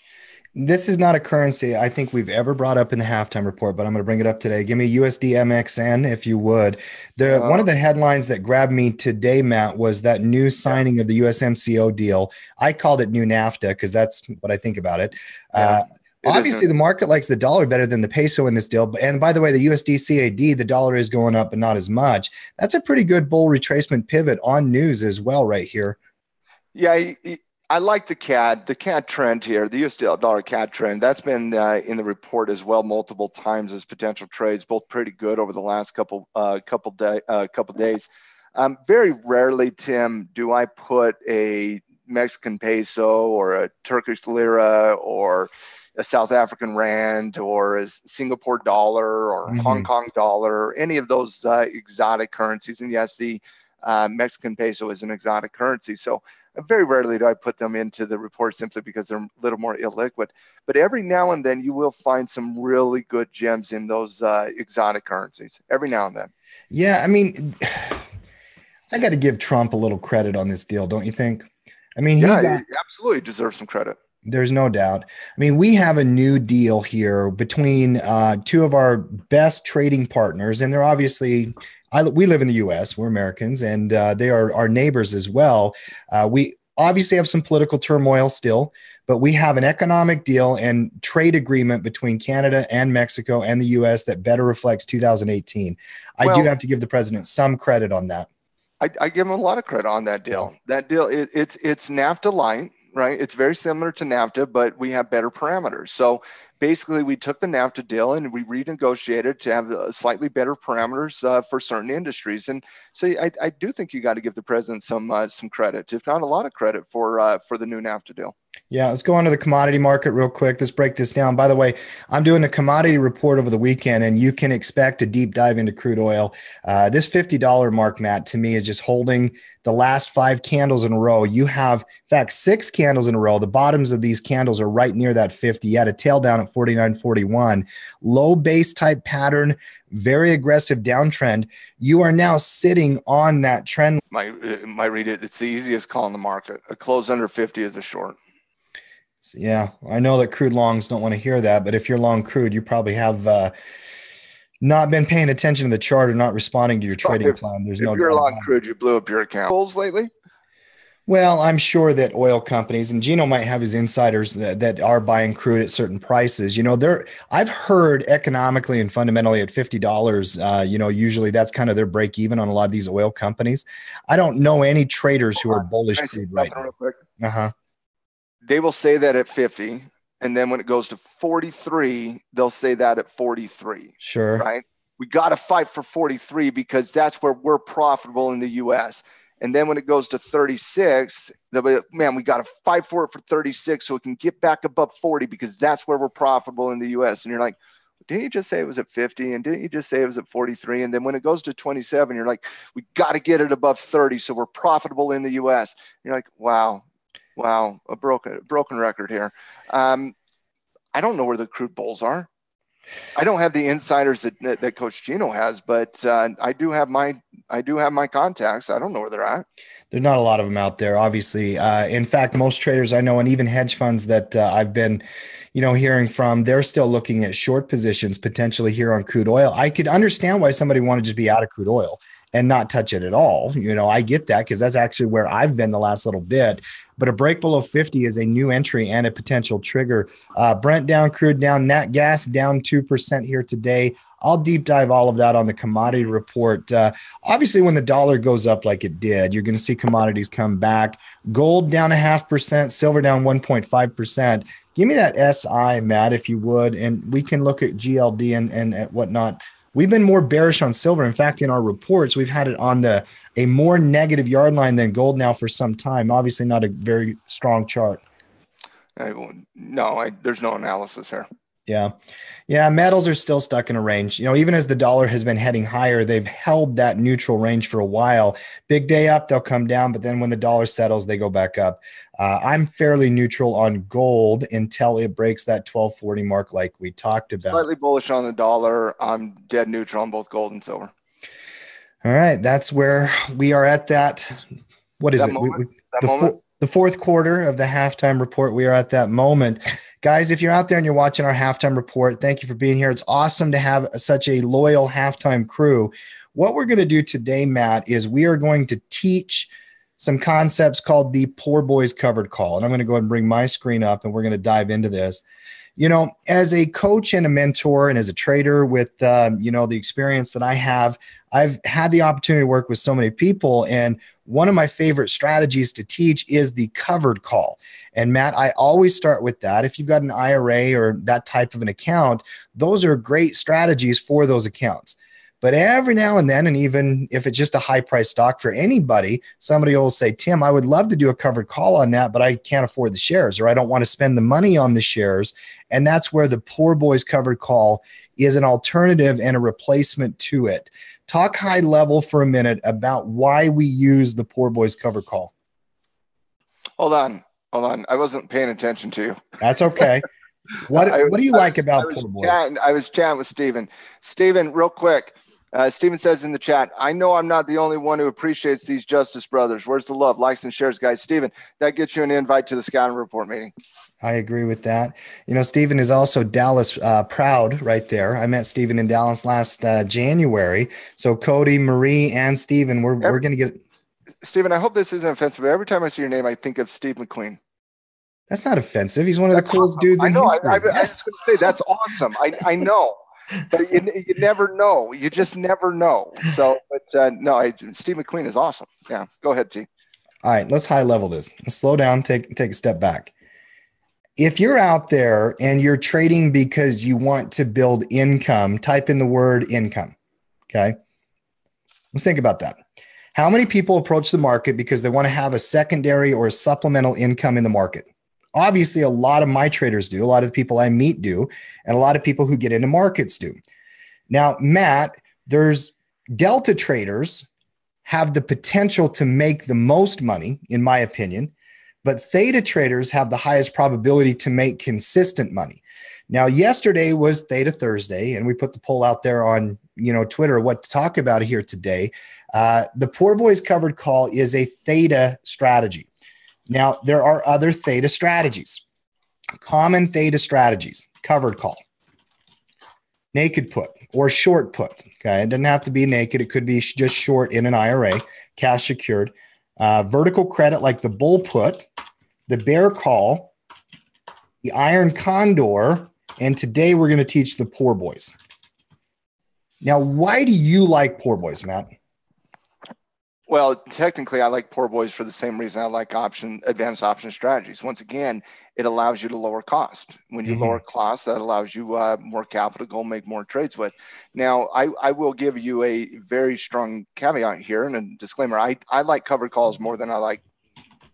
This is not a currency I think we've ever brought up in the halftime report, but I'm going to bring it up today. Give me USD MXN if you would. One of the headlines that grabbed me today, Matt, was that new signing of the USMCO deal. I called it new NAFTA because that's what I think about it. Obviously, the market likes the dollar better than the peso in this deal. And by the way, the USD CAD, the dollar is going up, but not as much. That's a pretty good bull retracement pivot on news as well right here. Yeah, I like the CAD trend here, the US dollar CAD trend. That's been in the report as well multiple times as potential trades, both pretty good over the last couple days. Very rarely, Tim, do I put a Mexican peso or a Turkish lira or a South African rand or a Singapore dollar or Hong Kong dollar, or any of those exotic currencies. And yes, the Mexican peso is an exotic currency. So very rarely do I put them into the report simply because they're a little more illiquid. But every now and then you will find some really good gems in those exotic currencies every now and then. Yeah, I mean, I got to give Trump a little credit on this deal, don't you think? I mean, he absolutely deserves some credit. There's no doubt. I mean, we have a new deal here between two of our best trading partners, and they're obviously, we live in the U.S., we're Americans, and they are our neighbors as well. We obviously have some political turmoil still, but we have an economic deal and trade agreement between Canada and Mexico and the U.S. that better reflects 2018. I do have to give the president some credit on that. I give him a lot of credit on that deal. That deal, it's NAFTA light, right? It's very similar to NAFTA, but we have better parameters. So basically, we took the NAFTA deal and we renegotiated to have slightly better parameters for certain industries. And so I do think you got to give the president some credit, if not a lot of credit, for the new NAFTA deal. Yeah, let's go on to the commodity market real quick. Let's break this down. By the way, I'm doing a commodity report over the weekend, and you can expect a deep dive into crude oil. This $50 mark, Matt, to me is just holding the last 5 candles in a row. You have, in fact, 6 candles in a row. The bottoms of these candles are right near that 50. You had a tail down at 49.41. Low base type pattern, very aggressive downtrend. You are now sitting on that trend. Might read it. It's the easiest call in the market. A close under 50 is a short. So, yeah, I know that crude longs don't want to hear that, but if you're long crude, you probably have not been paying attention to the chart or not responding to your trading plan. There's no if you're doubt long about it. crude, you blew up your account. Bulls lately? Well, I'm sure that oil companies, and Gino might have his insiders that are buying crude at certain prices. I've heard economically and fundamentally at $50, usually that's kind of their break even on a lot of these oil companies. I don't know any traders who are bullish Can I say crude right something now. real quick? Uh-huh. They will say that at 50, and then when it goes to 43, they'll say that at 43. Sure. Right? We got to fight for 43 because that's where we're profitable in the U.S. And then when it goes to 36, they'll be, man, we got to fight for it for 36 so we can get back above 40 because that's where we're profitable in the U.S. And you're like, didn't you just say it was at 50? And didn't you just say it was at 43? And then when it goes to 27, you're like, we got to get it above 30 so we're profitable in the U.S. And you're like, wow, a broken record here. I don't know where the crude bulls are. I don't have the insiders that Coach Gino has, but I do have my contacts. I don't know where they're at. There's not a lot of them out there, obviously. In fact, most traders I know, and even hedge funds that I've been, hearing from, they're still looking at short positions potentially here on crude oil. I could understand why somebody wanted to just be out of crude oil and not touch it at all. I get that because that's actually where I've been the last little bit. But a break below 50 is a new entry and a potential trigger. Brent down, crude down, nat gas down 2% here today. I'll deep dive all of that on the commodity report. Obviously, when the dollar goes up like it did, you're going to see commodities come back. Gold down 0.5%, silver down 1.5%. Give me that SI, Matt, if you would, and we can look at GLD and whatnot. We've been more bearish on silver. In fact, in our reports, we've had it on a more negative yard line than gold now for some time. Obviously, not a very strong chart. There's no analysis here. Yeah. Metals are still stuck in a range. Even as the dollar has been heading higher, they've held that neutral range for a while. Big day up, they'll come down, but then when the dollar settles, they go back up. I'm fairly neutral on gold until it breaks that 1240 mark like we talked about. Slightly bullish on the dollar. I'm dead neutral on both gold and silver. All right. That's where we are at that. What is it? The fourth quarter of the halftime report. We are at that moment. Guys, if you're out there and you're watching our halftime report, thank you for being here. It's awesome to have such a loyal halftime crew. What we're going to do today, Matt, is we are going to teach some concepts called the poor boys covered call. And I'm going to go ahead and bring my screen up and we're going to dive into this. As a coach and a mentor and as a trader with, the experience that I have, I've had the opportunity to work with so many people. And one of my favorite strategies to teach is the covered call. And Matt, I always start with that. If you've got an IRA or that type of an account, those are great strategies for those accounts. But every now and then, and even if it's just a high price stock for anybody, somebody will say, Tim, I would love to do a covered call on that, but I can't afford the shares, or I don't want to spend the money on the shares. And that's where the poor boys covered call is an alternative and a replacement to it. Talk high level for a minute about why we use the poor boys covered call. Hold on. I wasn't paying attention to you. That's okay. What do you like about poor boys? I was chatting with Steven. Steven, real quick. Steven says in the chat, I know I'm not the only one who appreciates these Justice brothers. Where's the love? Likes and shares, guys. Steven, that gets you an invite to the Scouting Report meeting. I agree with that. Steven is also Dallas proud right there. I met Steven in Dallas last January. So Cody, Marie, and Steven, we're going to get. Steven, I hope this isn't offensive, but every time I see your name, I think of Steve McQueen. That's not offensive. He's one of the coolest dudes in history. I was going to say, that's awesome. I know. But you never know. You just never know. So, Steve McQueen is awesome. Yeah, go ahead, T. All right, let's high level this. Let's slow down, take a step back. If you're out there and you're trading because you want to build income, type in the word income, okay? Let's think about that. How many people approach the market because they want to have a secondary or a supplemental income in the market? Obviously, a lot of my traders do, a lot of the people I meet do, and a lot of people who get into markets do. Now, Matt, there's delta traders have the potential to make the most money, in my opinion, but theta traders have the highest probability to make consistent money. Now, yesterday was Theta Thursday, and we put the poll out there on Twitter what to talk about here today. The Poor Boys covered call is a theta strategy. Now, there are other theta strategies, common theta strategies, covered call, naked put, or short put. Okay, it doesn't have to be naked. It could be just short in an IRA, cash secured. Vertical credit like the bull put, the bear call, the iron condor, and today we're going to teach the poor boys. Now, why do you like poor boys, Matt? Well, technically, I like poor boys for the same reason I like advanced option strategies. Once again, it allows you to lower cost. When you lower cost, that allows you more capital to go make more trades with. Now, I will give you a very strong caveat here and a disclaimer. I like covered calls more than I like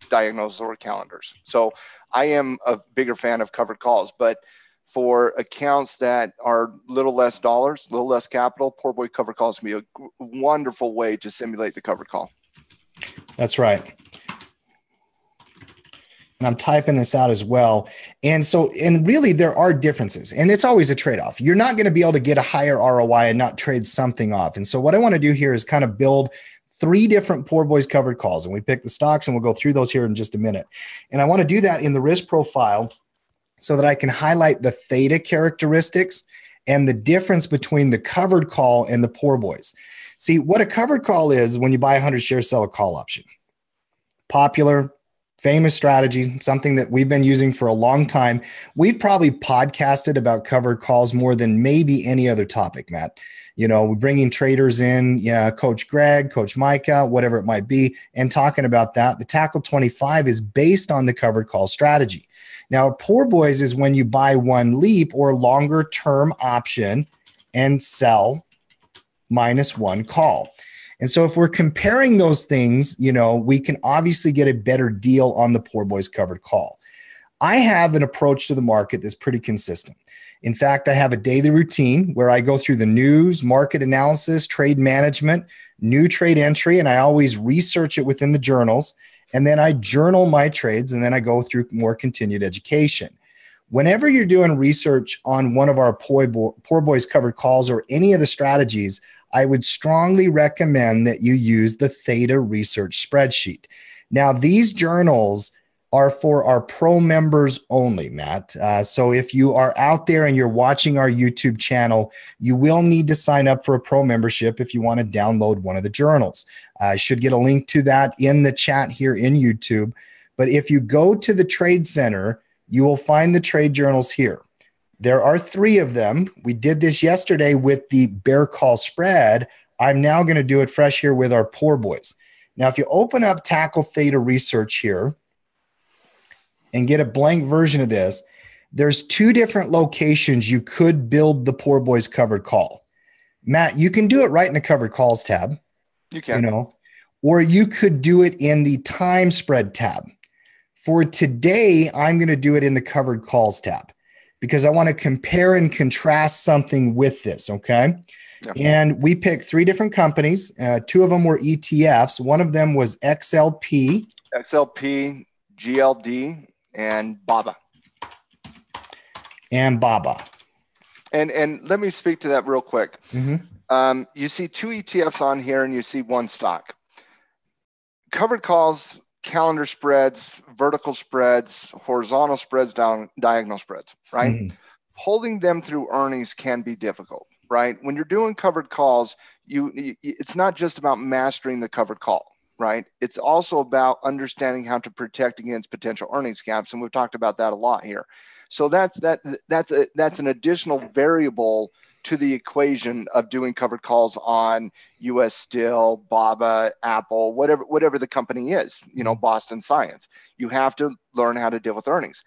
diagnoses or calendars. So I am a bigger fan of covered calls, but for accounts that are a little less dollars, a little less capital, poor boy covered calls can be a wonderful way to simulate the covered call. That's right. And I'm typing this out as well. And really there are differences, and it's always a trade-off. You're not going to be able to get a higher ROI and not trade something off. And so what I want to do here is kind of build 3 different poor boys covered calls, and we pick the stocks and we'll go through those here in just a minute. And I want to do that in the risk profile so that I can highlight the theta characteristics and the difference between the covered call and the poor boys. See, what a covered call is when you buy 100 shares, sell a call option. Popular, famous strategy, something that we've been using for a long time. We've probably podcasted about covered calls more than maybe any other topic, Matt. We're bringing traders in, Coach Greg, Coach Micah, whatever it might be, and talking about that. The Tackle 25 is based on the covered call strategy. Now, poor boys is when you buy one leap or longer term option and sell -1 call. And so if we're comparing those things, we can obviously get a better deal on the poor boys covered call. I have an approach to the market that's pretty consistent. In fact, I have a daily routine where I go through the news, market analysis, trade management, new trade entry, and I always research it within the journals. And then I journal my trades, and then I go through more continued education. Whenever you're doing research on one of our poor boys covered calls or any of the strategies, I would strongly recommend that you use the Theta Research spreadsheet. Now, these journals are for our pro members only, Matt. So if you are out there and you're watching our YouTube channel, you will need to sign up for a pro membership if you want to download one of the journals. I should get a link to that in the chat here in YouTube. But if you go to the Trade Center, you will find the trade journals here. There are 3 of them. We did this yesterday with the bear call spread. I'm now going to do it fresh here with our poor boys. Now, if you open up Tackle Theta Research here and get a blank version of this, there's 2 different locations you could build the poor boys covered call. Matt, you can do it right in the covered calls tab. You can. Or you could do it in the time spread tab. For today, I'm going to do it in the covered calls tab because I want to compare and contrast something with this, okay? Yeah. And we picked 3 different companies. 2 of them were ETFs. One of them was XLP, GLD, and BABA. And let me speak to that real quick. Mm-hmm. You see 2 ETFs on here and you see 1 stock. Covered calls, calendar spreads, vertical spreads, horizontal spreads, diagonal spreads, right? Mm-hmm. Holding them through earnings can be difficult, right? When you're doing covered calls, it's not just about mastering the covered call, right? It's also about understanding how to protect against potential earnings gaps, and we've talked about that a lot here. So that's an additional variable to the equation of doing covered calls on US Steel, BABA, Apple, whatever the company is, Boston Science. You have to learn how to deal with earnings.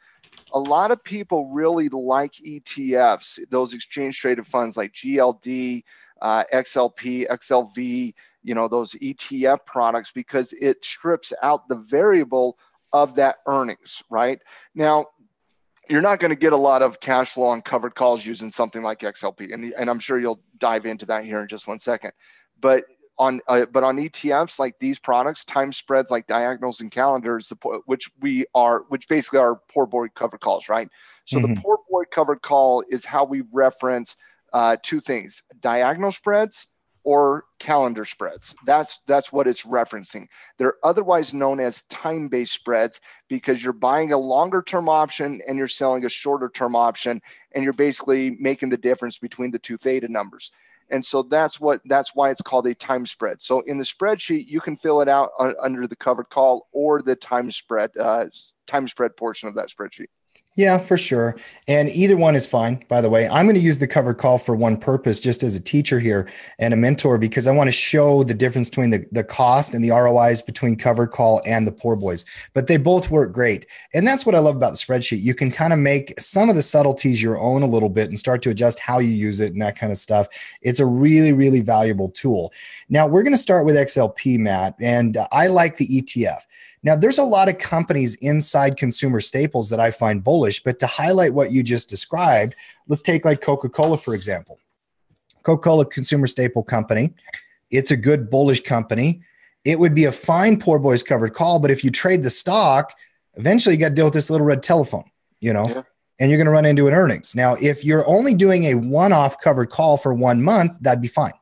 A lot of people really like ETFs, those exchange traded funds like GLD, XLP, XLV, those ETF products, because it strips out the variable of that earnings, right? Now, you're not going to get a lot of cash flow on covered calls using something like XLP, and I'm sure you'll dive into that here in just one second. But on ETFs like these products, time spreads like diagonals and calendars, which basically are poor boy covered calls, right? So the poor boy covered call is how we reference two things: diagonal spreads or calendar spreads. That's what it's referencing. They're otherwise known as time-based spreads because you're buying a longer-term option and you're selling a shorter-term option, and you're basically making the difference between the two theta numbers. And so that's why it's called a time spread. So in the spreadsheet, you can fill it out under the covered call or the time spread portion of that spreadsheet. Yeah, for sure. And either one is fine, by the way. I'm going to use the covered call for one purpose, just as a teacher here and a mentor, because I want to show the difference between the cost and the ROIs between covered call and the poor boys. But they both work great. And that's what I love about the spreadsheet. You can kind of make some of the subtleties your own a little bit and start to adjust how you use it and that kind of stuff. It's a really, really valuable tool. Now, we're going to start with XLP, Matt, and I like the ETF. Now, there's a lot of companies inside consumer staples that I find bullish, but to highlight what you just described, let's take like Coca-Cola, for example. Coca-Cola consumer staple company. It's a good bullish company. It would be a fine poor boys covered call, but if you trade the stock, eventually you got to deal with this little red telephone, and you're going to run into an earnings. Now, if you're only doing a one-off covered call for 1 month, that'd be fine.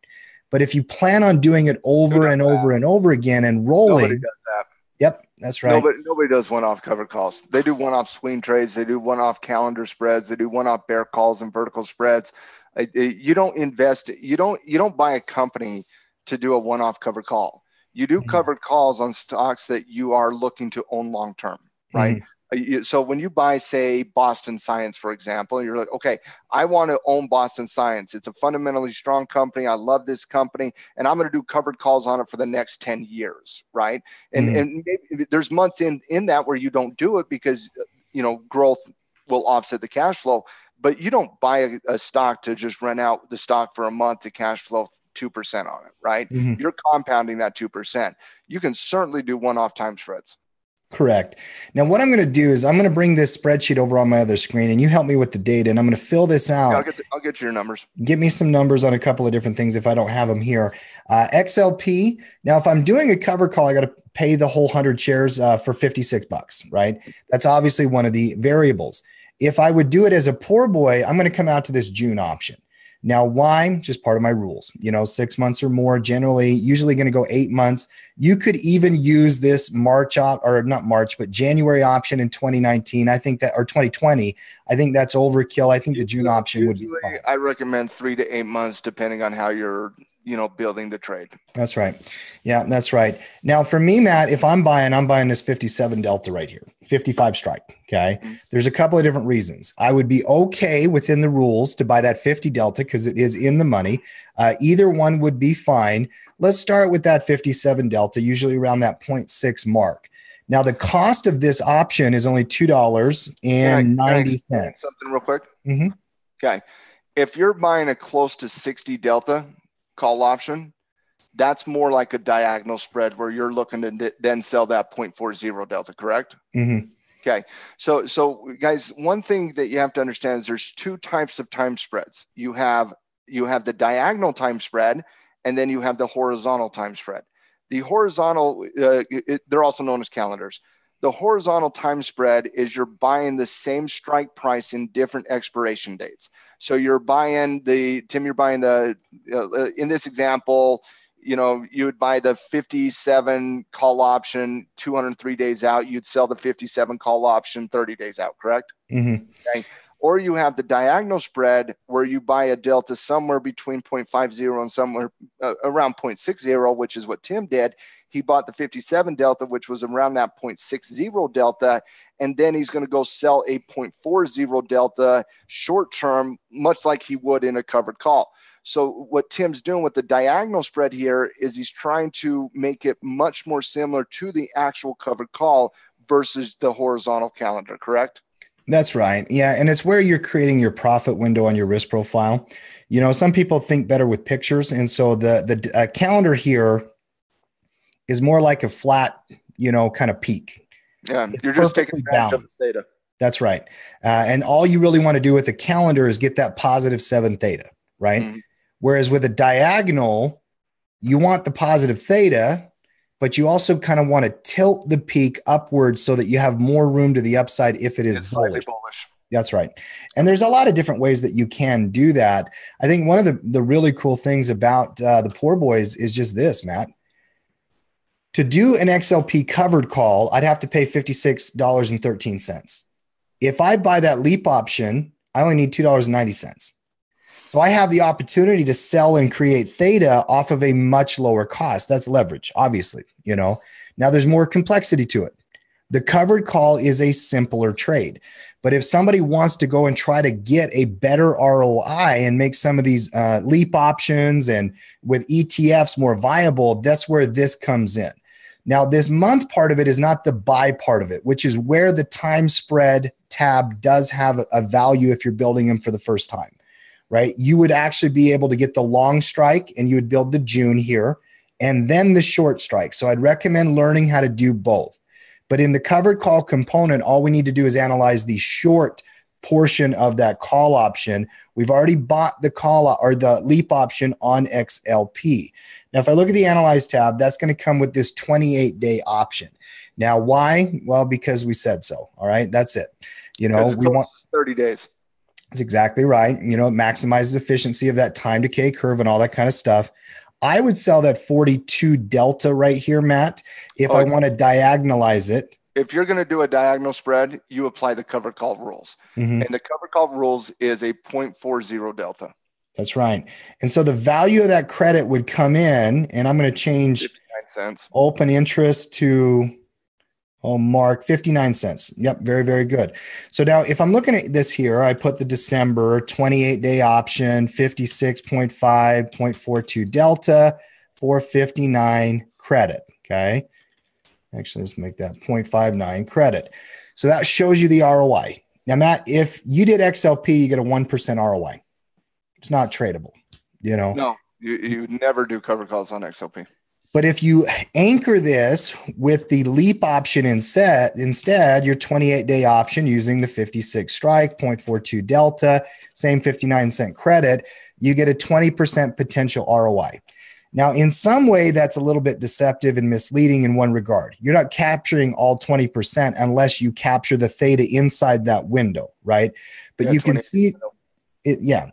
But if you plan on doing it over and over and over again and rolling. Nobody does that. Yep, that's right. Nobody does one-off covered calls. They do one-off swing trades. They do one-off calendar spreads. They do one-off bear calls and vertical spreads. You don't invest. You don't buy a company to do a one-off covered call. You do covered calls on stocks that you are looking to own long-term, right? So when you buy, say, Boston Science, for example, you're like, okay, I want to own Boston Science. It's a fundamentally strong company. I love this company, and I'm going to do covered calls on it for the next 10 years, right? And maybe there's months in that where you don't do it because, growth will offset the cash flow, but you don't buy a stock to just rent out the stock for a month to cash flow 2% on it, right? You're compounding that 2%. You can certainly do one-off time spreads. Correct. Now, what I'm going to do is I'm going to bring this spreadsheet over on my other screen, and you help me with the data, and I'm going to fill this out. Yeah, I'll get you your numbers. Get me some numbers on a couple of different things if I don't have them here. XLP. Now, if I'm doing a cover call, I got to pay the whole 100 shares for $56, right? That's obviously one of the variables. If I would do it as a poor boy, I'm going to come out to this June option. Now, why? Just part of my rules, 6 months or more, usually going to go 8 months. You could even use this January option in 2019. I think that, or 2020, I think that's overkill. I think the June option would be fine. I recommend 3 to 8 months, depending on how you're, building the trade. That's right. Yeah, that's right. Now for me, Matt, if I'm buying this 57 delta right here, 55 strike. Okay. There's a couple of different reasons. I would be okay within the rules to buy that 50 delta because it is in the money. Either one would be fine. Let's start with that 57 delta, usually around that 0.6 mark. Now the cost of this option is only $2.90. Something real quick. Okay. If you're buying a close to 60 delta call option, that's more like a diagonal spread where you're looking to then sell that 0.40 delta, correct? Okay. So guys, one thing that you have to understand is there's two types of time spreads. You have the diagonal time spread, and then you have the horizontal time spread. The horizontal, they're also known as calendars. The horizontal time spread is you're buying the same strike price in different expiration dates. So you're buying in this example, you would buy the 57 call option 203 days out. You'd sell the 57 call option 30 days out, correct? Okay. Or you have the diagonal spread where you buy a delta somewhere between 0.50 and somewhere around 0.60, which is what Tim did. He bought the 57 delta, which was around that 0.60 delta, and then he's going to go sell a 0.40 delta short term, much like he would in a covered call. So what Tim's doing with the diagonal spread here is he's trying to make it much more similar to the actual covered call versus the horizontal calendar, correct? That's right. Yeah. And it's where you're creating your profit window on your risk profile. Some people think better with pictures. And so the calendar here is more like a flat, kind of peak. Yeah, It's you're just taking perfectly advantage of balanced. the theta. That's right. And all you really want to do with a calendar is get that positive 7 theta, right? Mhm. Whereas with a diagonal, you want the positive theta, but you also kind of want to tilt the peak upwards so that you have more room to the upside if it is It's slightly bullish. bullish. That's right. And there's a lot of different ways that you can do that. I think one of the really cool things about the poor boys is just this, Matt. To do an XLP covered call, I'd have to pay $56.13. If I buy that leap option, I only need $2.90. So I have the opportunity to sell and create theta off of a much lower cost. That's leverage, obviously. Now there's more complexity to it. The covered call is a simpler trade. But if somebody wants to go and try to get a better ROI and make some of these leap options and with ETFs more viable, that's where this comes in. Now, this month part of it is not the buy part of it, which is where the time spread tab does have a value if you're building them for the first time, right? You would actually be able to get the long strike and you would build the June here and then the short strike. So I'd recommend learning how to do both. But in the covered call component, all we need to do is analyze the short portion of that call option. We've already bought the call or the leap option on XLP. Now, if I look at the Analyze tab, that's going to come with this 28-day option. Now, why? Well, because we said so. All right, that's it. We want 30 days. That's exactly right. It maximizes efficiency of that time decay curve and all that kind of stuff. I would sell that 42 delta right here, Matt, if I want to diagonalize it. If you're going to do a diagonal spread, you apply the covered call rules. Mm-hmm. And the covered call rules is a 0.40 delta. That's right. And so the value of that credit would come in, and I'm going to change 59 cents. Open interest to, mark 59 cents. Yep. Very, very good. So now if I'm looking at this here, I put the December 28-day option, 56.5.42 delta, 459 credit. Okay. Actually, let's make that 0.59 credit. So that shows you the ROI. Now, Matt, if you did XLP, you get a 1% ROI. It's not tradable, No, you never do covered calls on XLP. But if you anchor this with the leap option instead, your 28-day option using the 56 strike, 0.42 delta, same 59 cent credit, you get a 20% potential ROI. Now, in some way, that's a little bit deceptive and misleading in one regard. You're not capturing all 20% unless you capture the theta inside that window, right? But you can see it. Yeah.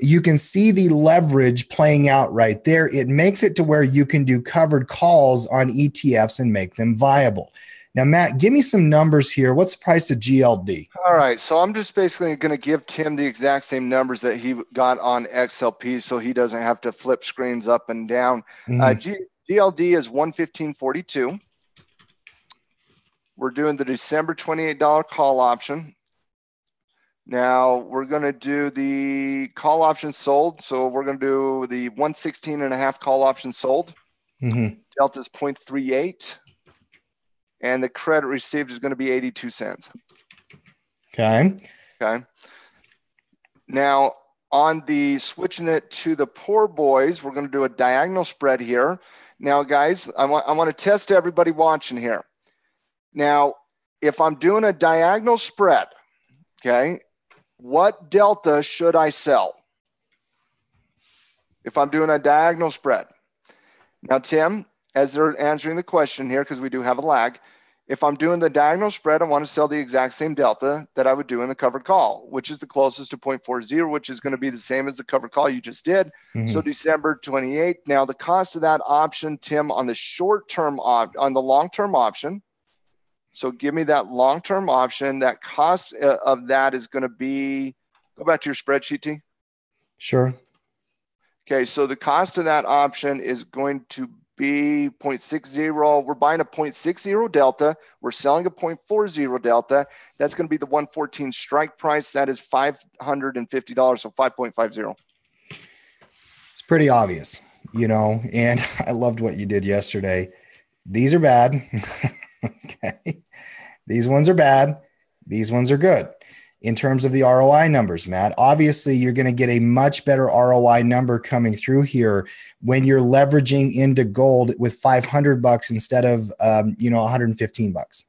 You can see the leverage playing out right there. It makes it to where you can do covered calls on ETFs and make them viable. Now, Matt, give me some numbers here. What's the price of GLD? All right. So I'm just basically going to give Tim the exact same numbers that he got on XLP so he doesn't have to flip screens up and down. GLD is 115.42. We're doing the December $28 call option. Now we're going to do the call option sold. So we're going to do the 116.5 call option sold. Delta is 0.38. And the credit received is going to be 82 cents. Okay. Now on the switching it to the poor boys, we're going to do a diagonal spread here. Now, guys, I want to test everybody watching here. Now, if I'm doing a diagonal spread, okay, what delta should I sell if I'm doing a diagonal spread? Now, Tim, as they're answering the question here, because we do have a lag, if I'm doing the diagonal spread, I want to sell the exact same delta that I would do in the covered call, which is the closest to 0.40, which is going to be the same as the covered call you just did. So December 28. Now, the cost of that option, Tim, on the short-term, on the long-term option, so give me that long-term option. That cost of that is going to be, go back to your spreadsheet, T. Sure. Okay, so the cost of that option is going to be 0.60. We're buying a 0.60 delta. We're selling a 0.40 delta. That's going to be the 114 strike price. That is $550, so 5.50. It's pretty obvious, and I loved what you did yesterday. These are bad. Okay. These ones are bad. These ones are good. In terms of the ROI numbers, Matt, obviously you're going to get a much better ROI number coming through here when you're leveraging into gold with $500 instead of, $115.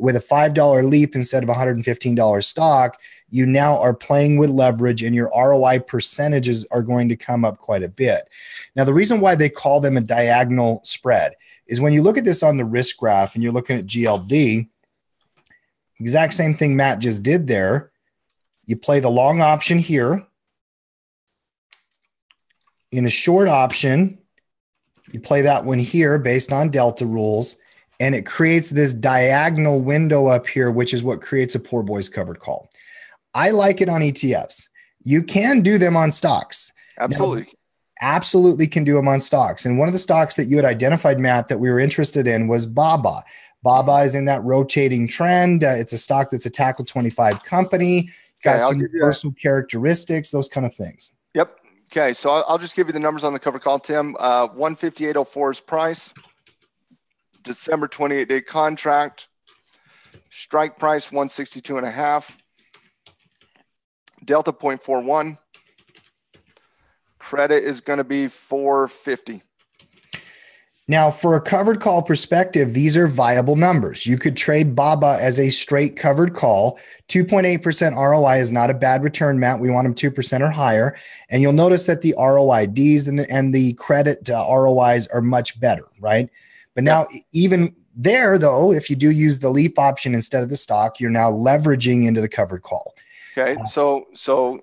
with a $5 leap instead of $115 stock, you now are playing with leverage and your ROI percentages are going to come up quite a bit. Now, the reason why they call them a diagonal spread is when you look at this on the risk graph and you're looking at GLD, exact same thing Matt just did there. You play the long option here. In the short option, you play that one here based on delta rules, and it creates this diagonal window up here, which is what creates a poor boy's covered call. I like it on ETFs. You can do them on stocks. Absolutely. Now, absolutely can do them on stocks. And one of the stocks that you had identified, Matt, that we were interested in was BABA. BABA is in that rotating trend. It's a stock that's a tackle 25 company. It's got some personal characteristics, those kind of things. Yep. Okay, so I'll just give you the numbers on the cover call, Tim. 158.04 is price. December 28-day contract. Strike price 162.5. Delta 0.41. Credit is going to be 450. Now, for a covered call perspective, these are viable numbers. You could trade BABA as a straight covered call. 2.8% ROI is not a bad return, Matt. We want them 2% or higher. And you'll notice that the ROIDs and the credit ROIs are much better, right? But now, even there, though, if you do use the leap option instead of the stock, you're now leveraging into the covered call. Okay, so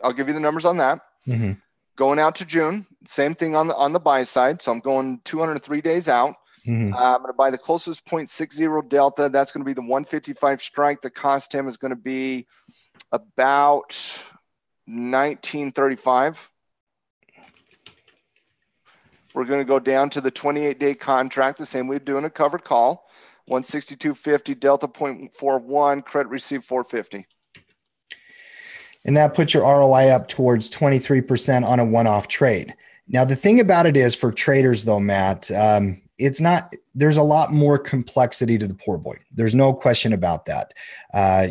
I'll give you the numbers on that. Mm-hmm. Going out to June, same thing on the buy side. So I'm going 203 days out. Mm-hmm. I'm going to buy the closest 0.60 delta. That's going to be the 155 strike. The cost him is going to be about 1935. We're going to go down to the 28-day contract, the same we'd do in a covered call. 162.50 delta 0.41, credit received 450. And that puts your ROI up towards 23% on a one-off trade. Now, the thing about it is for traders though, Matt, there's a lot more complexity to the poor boy. There's no question about that.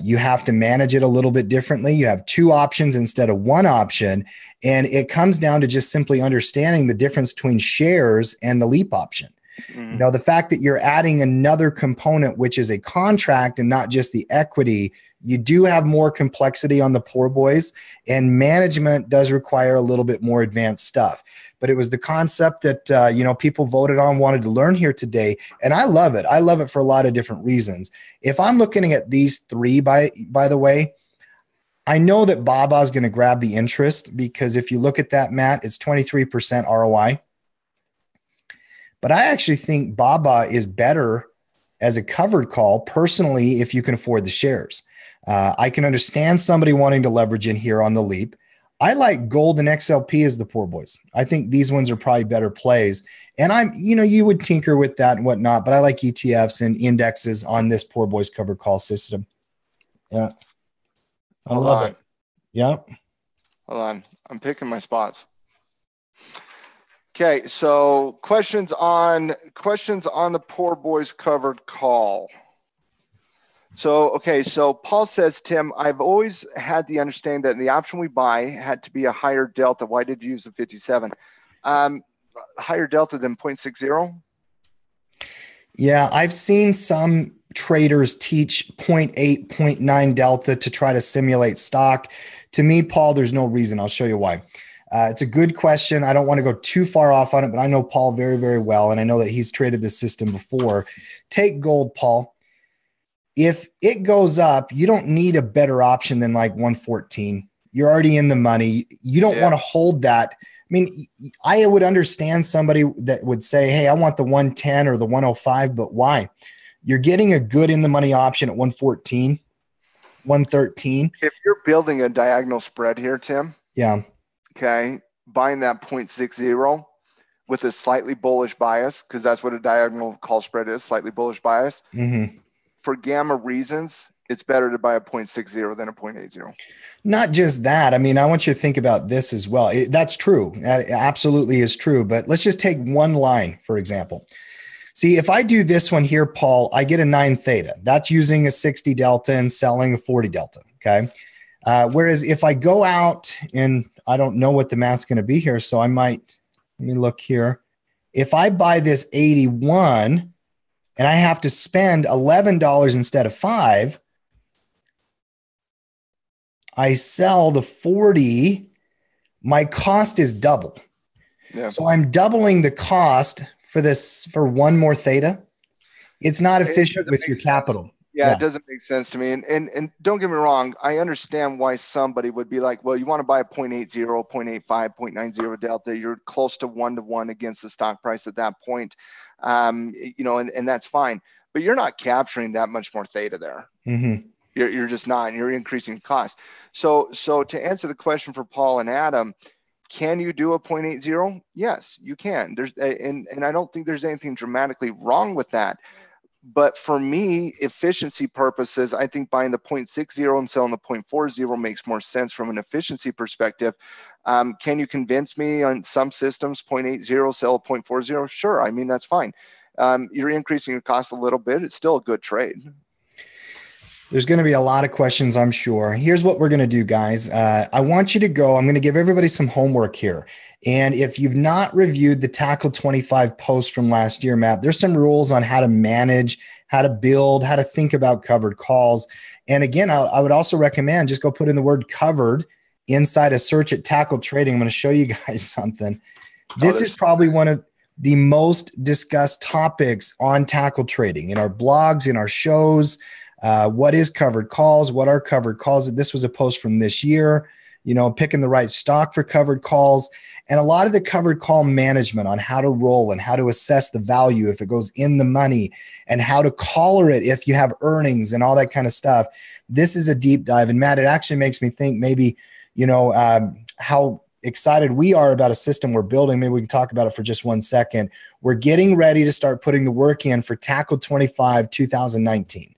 You have to manage it a little bit differently. You have two options instead of one option. And it comes down to just simply understanding the difference between shares and the leap option. Mm-hmm. You know, the fact that you're adding another component, which is a contract and not just the equity, you do have more complexity on the poor boys, and management does require a little bit more advanced stuff. But it was the concept that, people voted on, wanted to learn here today. And I love it. I love it for a lot of different reasons. If I'm looking at these three, by the way, I know that Baba is going to grab the interest, because if you look at that, Matt, it's 23% ROI. But I actually think Baba is better as a covered call, personally, if you can afford the shares. I can understand somebody wanting to leverage in here on the leap. I like gold and XLP as the poor boys. I think these ones are probably better plays. And you would tinker with that and whatnot, but I like ETFs and indexes on this poor boys covered call system. Yeah. I love it. Yeah. Hold on. I'm picking my spots. Okay. So questions on the poor boys covered call. So Paul says, Tim, I've always had the understanding that the option we buy had to be a higher delta. Why did you use the 57? Higher delta than 0.60? Yeah, I've seen some traders teach 0.8, 0.9 delta to try to simulate stock. To me, Paul, there's no reason. I'll show you why. It's a good question. I don't want to go too far off on it, but I know Paul very, very well, and I know that he's traded this system before. Take gold, Paul. If it goes up, you don't need a better option than like 114. You're already in the money. You don't want to hold that. I mean, I would understand somebody that would say, hey, I want the 110 or the 105, but why? You're getting a good in the money option at 114, 113. If you're building a diagonal spread here, Tim. Yeah. Okay. Buying that 0.60 with a slightly bullish bias, because that's what a diagonal call spread is, slightly bullish bias. Mm-hmm. For gamma reasons, it's better to buy a 0.60 than a 0.80. Not just that. I mean, I want you to think about this as well. That's true. That absolutely is true. But let's just take one line, for example. See, if I do this one here, Paul, I get a 9 theta. That's using a 60 delta and selling a 40 delta. Okay. Whereas if I go out, and I don't know what the math's going to be here, so let me look here. If I buy this 81, and I have to spend $11 instead of $5, I sell the 40, my cost is double. Yeah. So I'm doubling the cost for one more theta. It's not efficient with your capital. Yeah, it doesn't make sense to me. And don't get me wrong, I understand why somebody would be like, well, you want to buy a 0.80, 0.85, 0.90 delta. You're close to 1-to-1 against the stock price at that point. And that's fine. But you're not capturing that much more theta there. Mm-hmm. You're just not. You're increasing cost. So to answer the question for Paul and Adam, can you do a 0.80? Yes, you can. And I don't think there's anything dramatically wrong with that. But for me, efficiency purposes, I think buying the 0.60 and selling the 0.40 makes more sense from an efficiency perspective. Can you convince me on some systems, 0.80, sell a 0.40? Sure. I mean, that's fine. You're increasing your cost a little bit. It's still a good trade. There's going to be a lot of questions, I'm sure. Here's what we're going to do, guys. I want you to go. I'm going to give everybody some homework here. And if you've not reviewed the Tackle 25 post from last year, Matt, there's some rules on how to manage, how to build, how to think about covered calls. And again, I would also recommend just go put in the word covered inside a search at Tackle Trading. I'm going to show you guys something. This is probably one of the most discussed topics on Tackle Trading in our blogs, in our shows. What is covered calls? What are covered calls? This was a post from this year, picking the right stock for covered calls, and a lot of the covered call management on how to roll and how to assess the value if it goes in the money and how to collar it if you have earnings and all that kind of stuff. This is a deep dive. And Matt, it actually makes me think maybe, how excited we are about a system we're building. Maybe we can talk about it for just 1 second. We're getting ready to start putting the work in for Tackle 25 2019.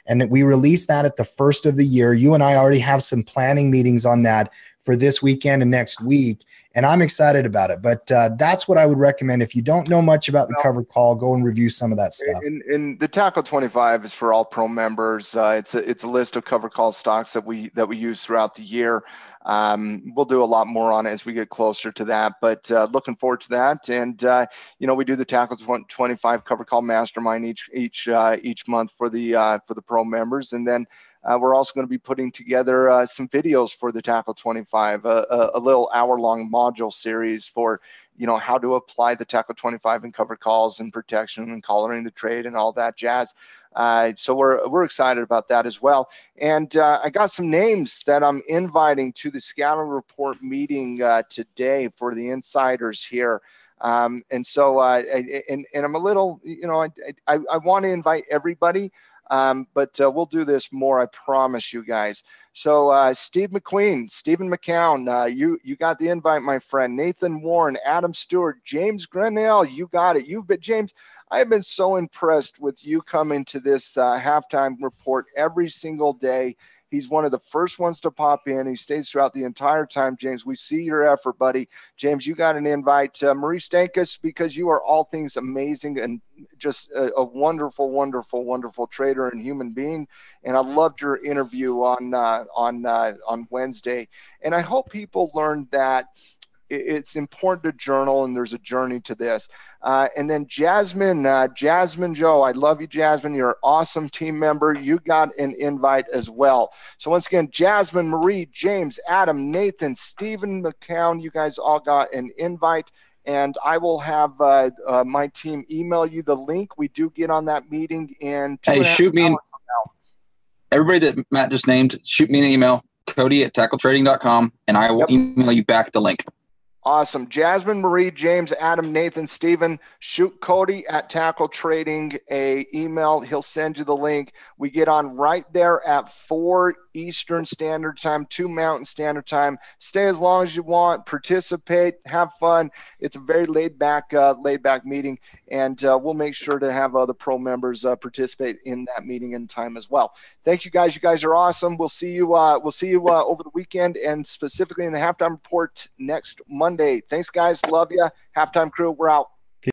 And we released that at the first of the year. You and I already have some planning meetings on that for this weekend and next week. And I'm excited about it. But that's what I would recommend. If you don't know much about the covered call, go and review some of that stuff. And the Tackle 25 is for all pro members. It's a list of covered call stocks that we use throughout the year. We'll do a lot more on it as we get closer to that, but looking forward to that. And we do the Tackle 25 covered call mastermind each month for the pro members, and then we're also going to be putting together some videos for the Tackle 25, a little hour-long module series for how to apply the Tackle 25 and covered calls and protection and collaring the trade and all that jazz. So we're excited about that as well. And I got some names that I'm inviting to the Scouting Report meeting today for the insiders here. And so and I'm a little, I want to invite everybody. But we'll do this more, I promise you guys. So Stephen McCown, you got the invite, my friend. Nathan Warren, Adam Stewart, James Grenell, you got it. James, I have been so impressed with you coming to this halftime report every single day. He's one of the first ones to pop in. He stays throughout the entire time. James, we see your effort, buddy. James, you got an invite. Marie Stankus, because you are all things amazing and just a wonderful, wonderful, wonderful trader and human being. And I loved your interview on Wednesday. And I hope people learned that it's important to journal, and there's a journey to this. And then Jasmine Joe, I love you, Jasmine. You're an awesome team member. You got an invite as well. So once again, Jasmine, Marie, James, Adam, Nathan, Stephen McCown, you guys all got an invite. And I will have my team email you the link. We do get on that meeting in 2.5 shoot me hours from now. Everybody that Matt just named, shoot me an email, Cody@tackletrading.com, and I will email you back the link. Awesome. Jasmine, Marie, James, Adam, Nathan, Stephen, shoot Cody at Tackle Trading a email. He'll send you the link. We get on right there at 4 Eastern Standard Time, 2 Mountain Standard Time. Stay as long as you want, participate, have fun. It's a very laid back meeting, and we'll make sure to have other pro members participate in that meeting in time as well. Thank you guys. You guys are awesome. We'll see you over the weekend, and specifically in the halftime report next Monday. Thanks, guys. Love you. Halftime crew, we're out.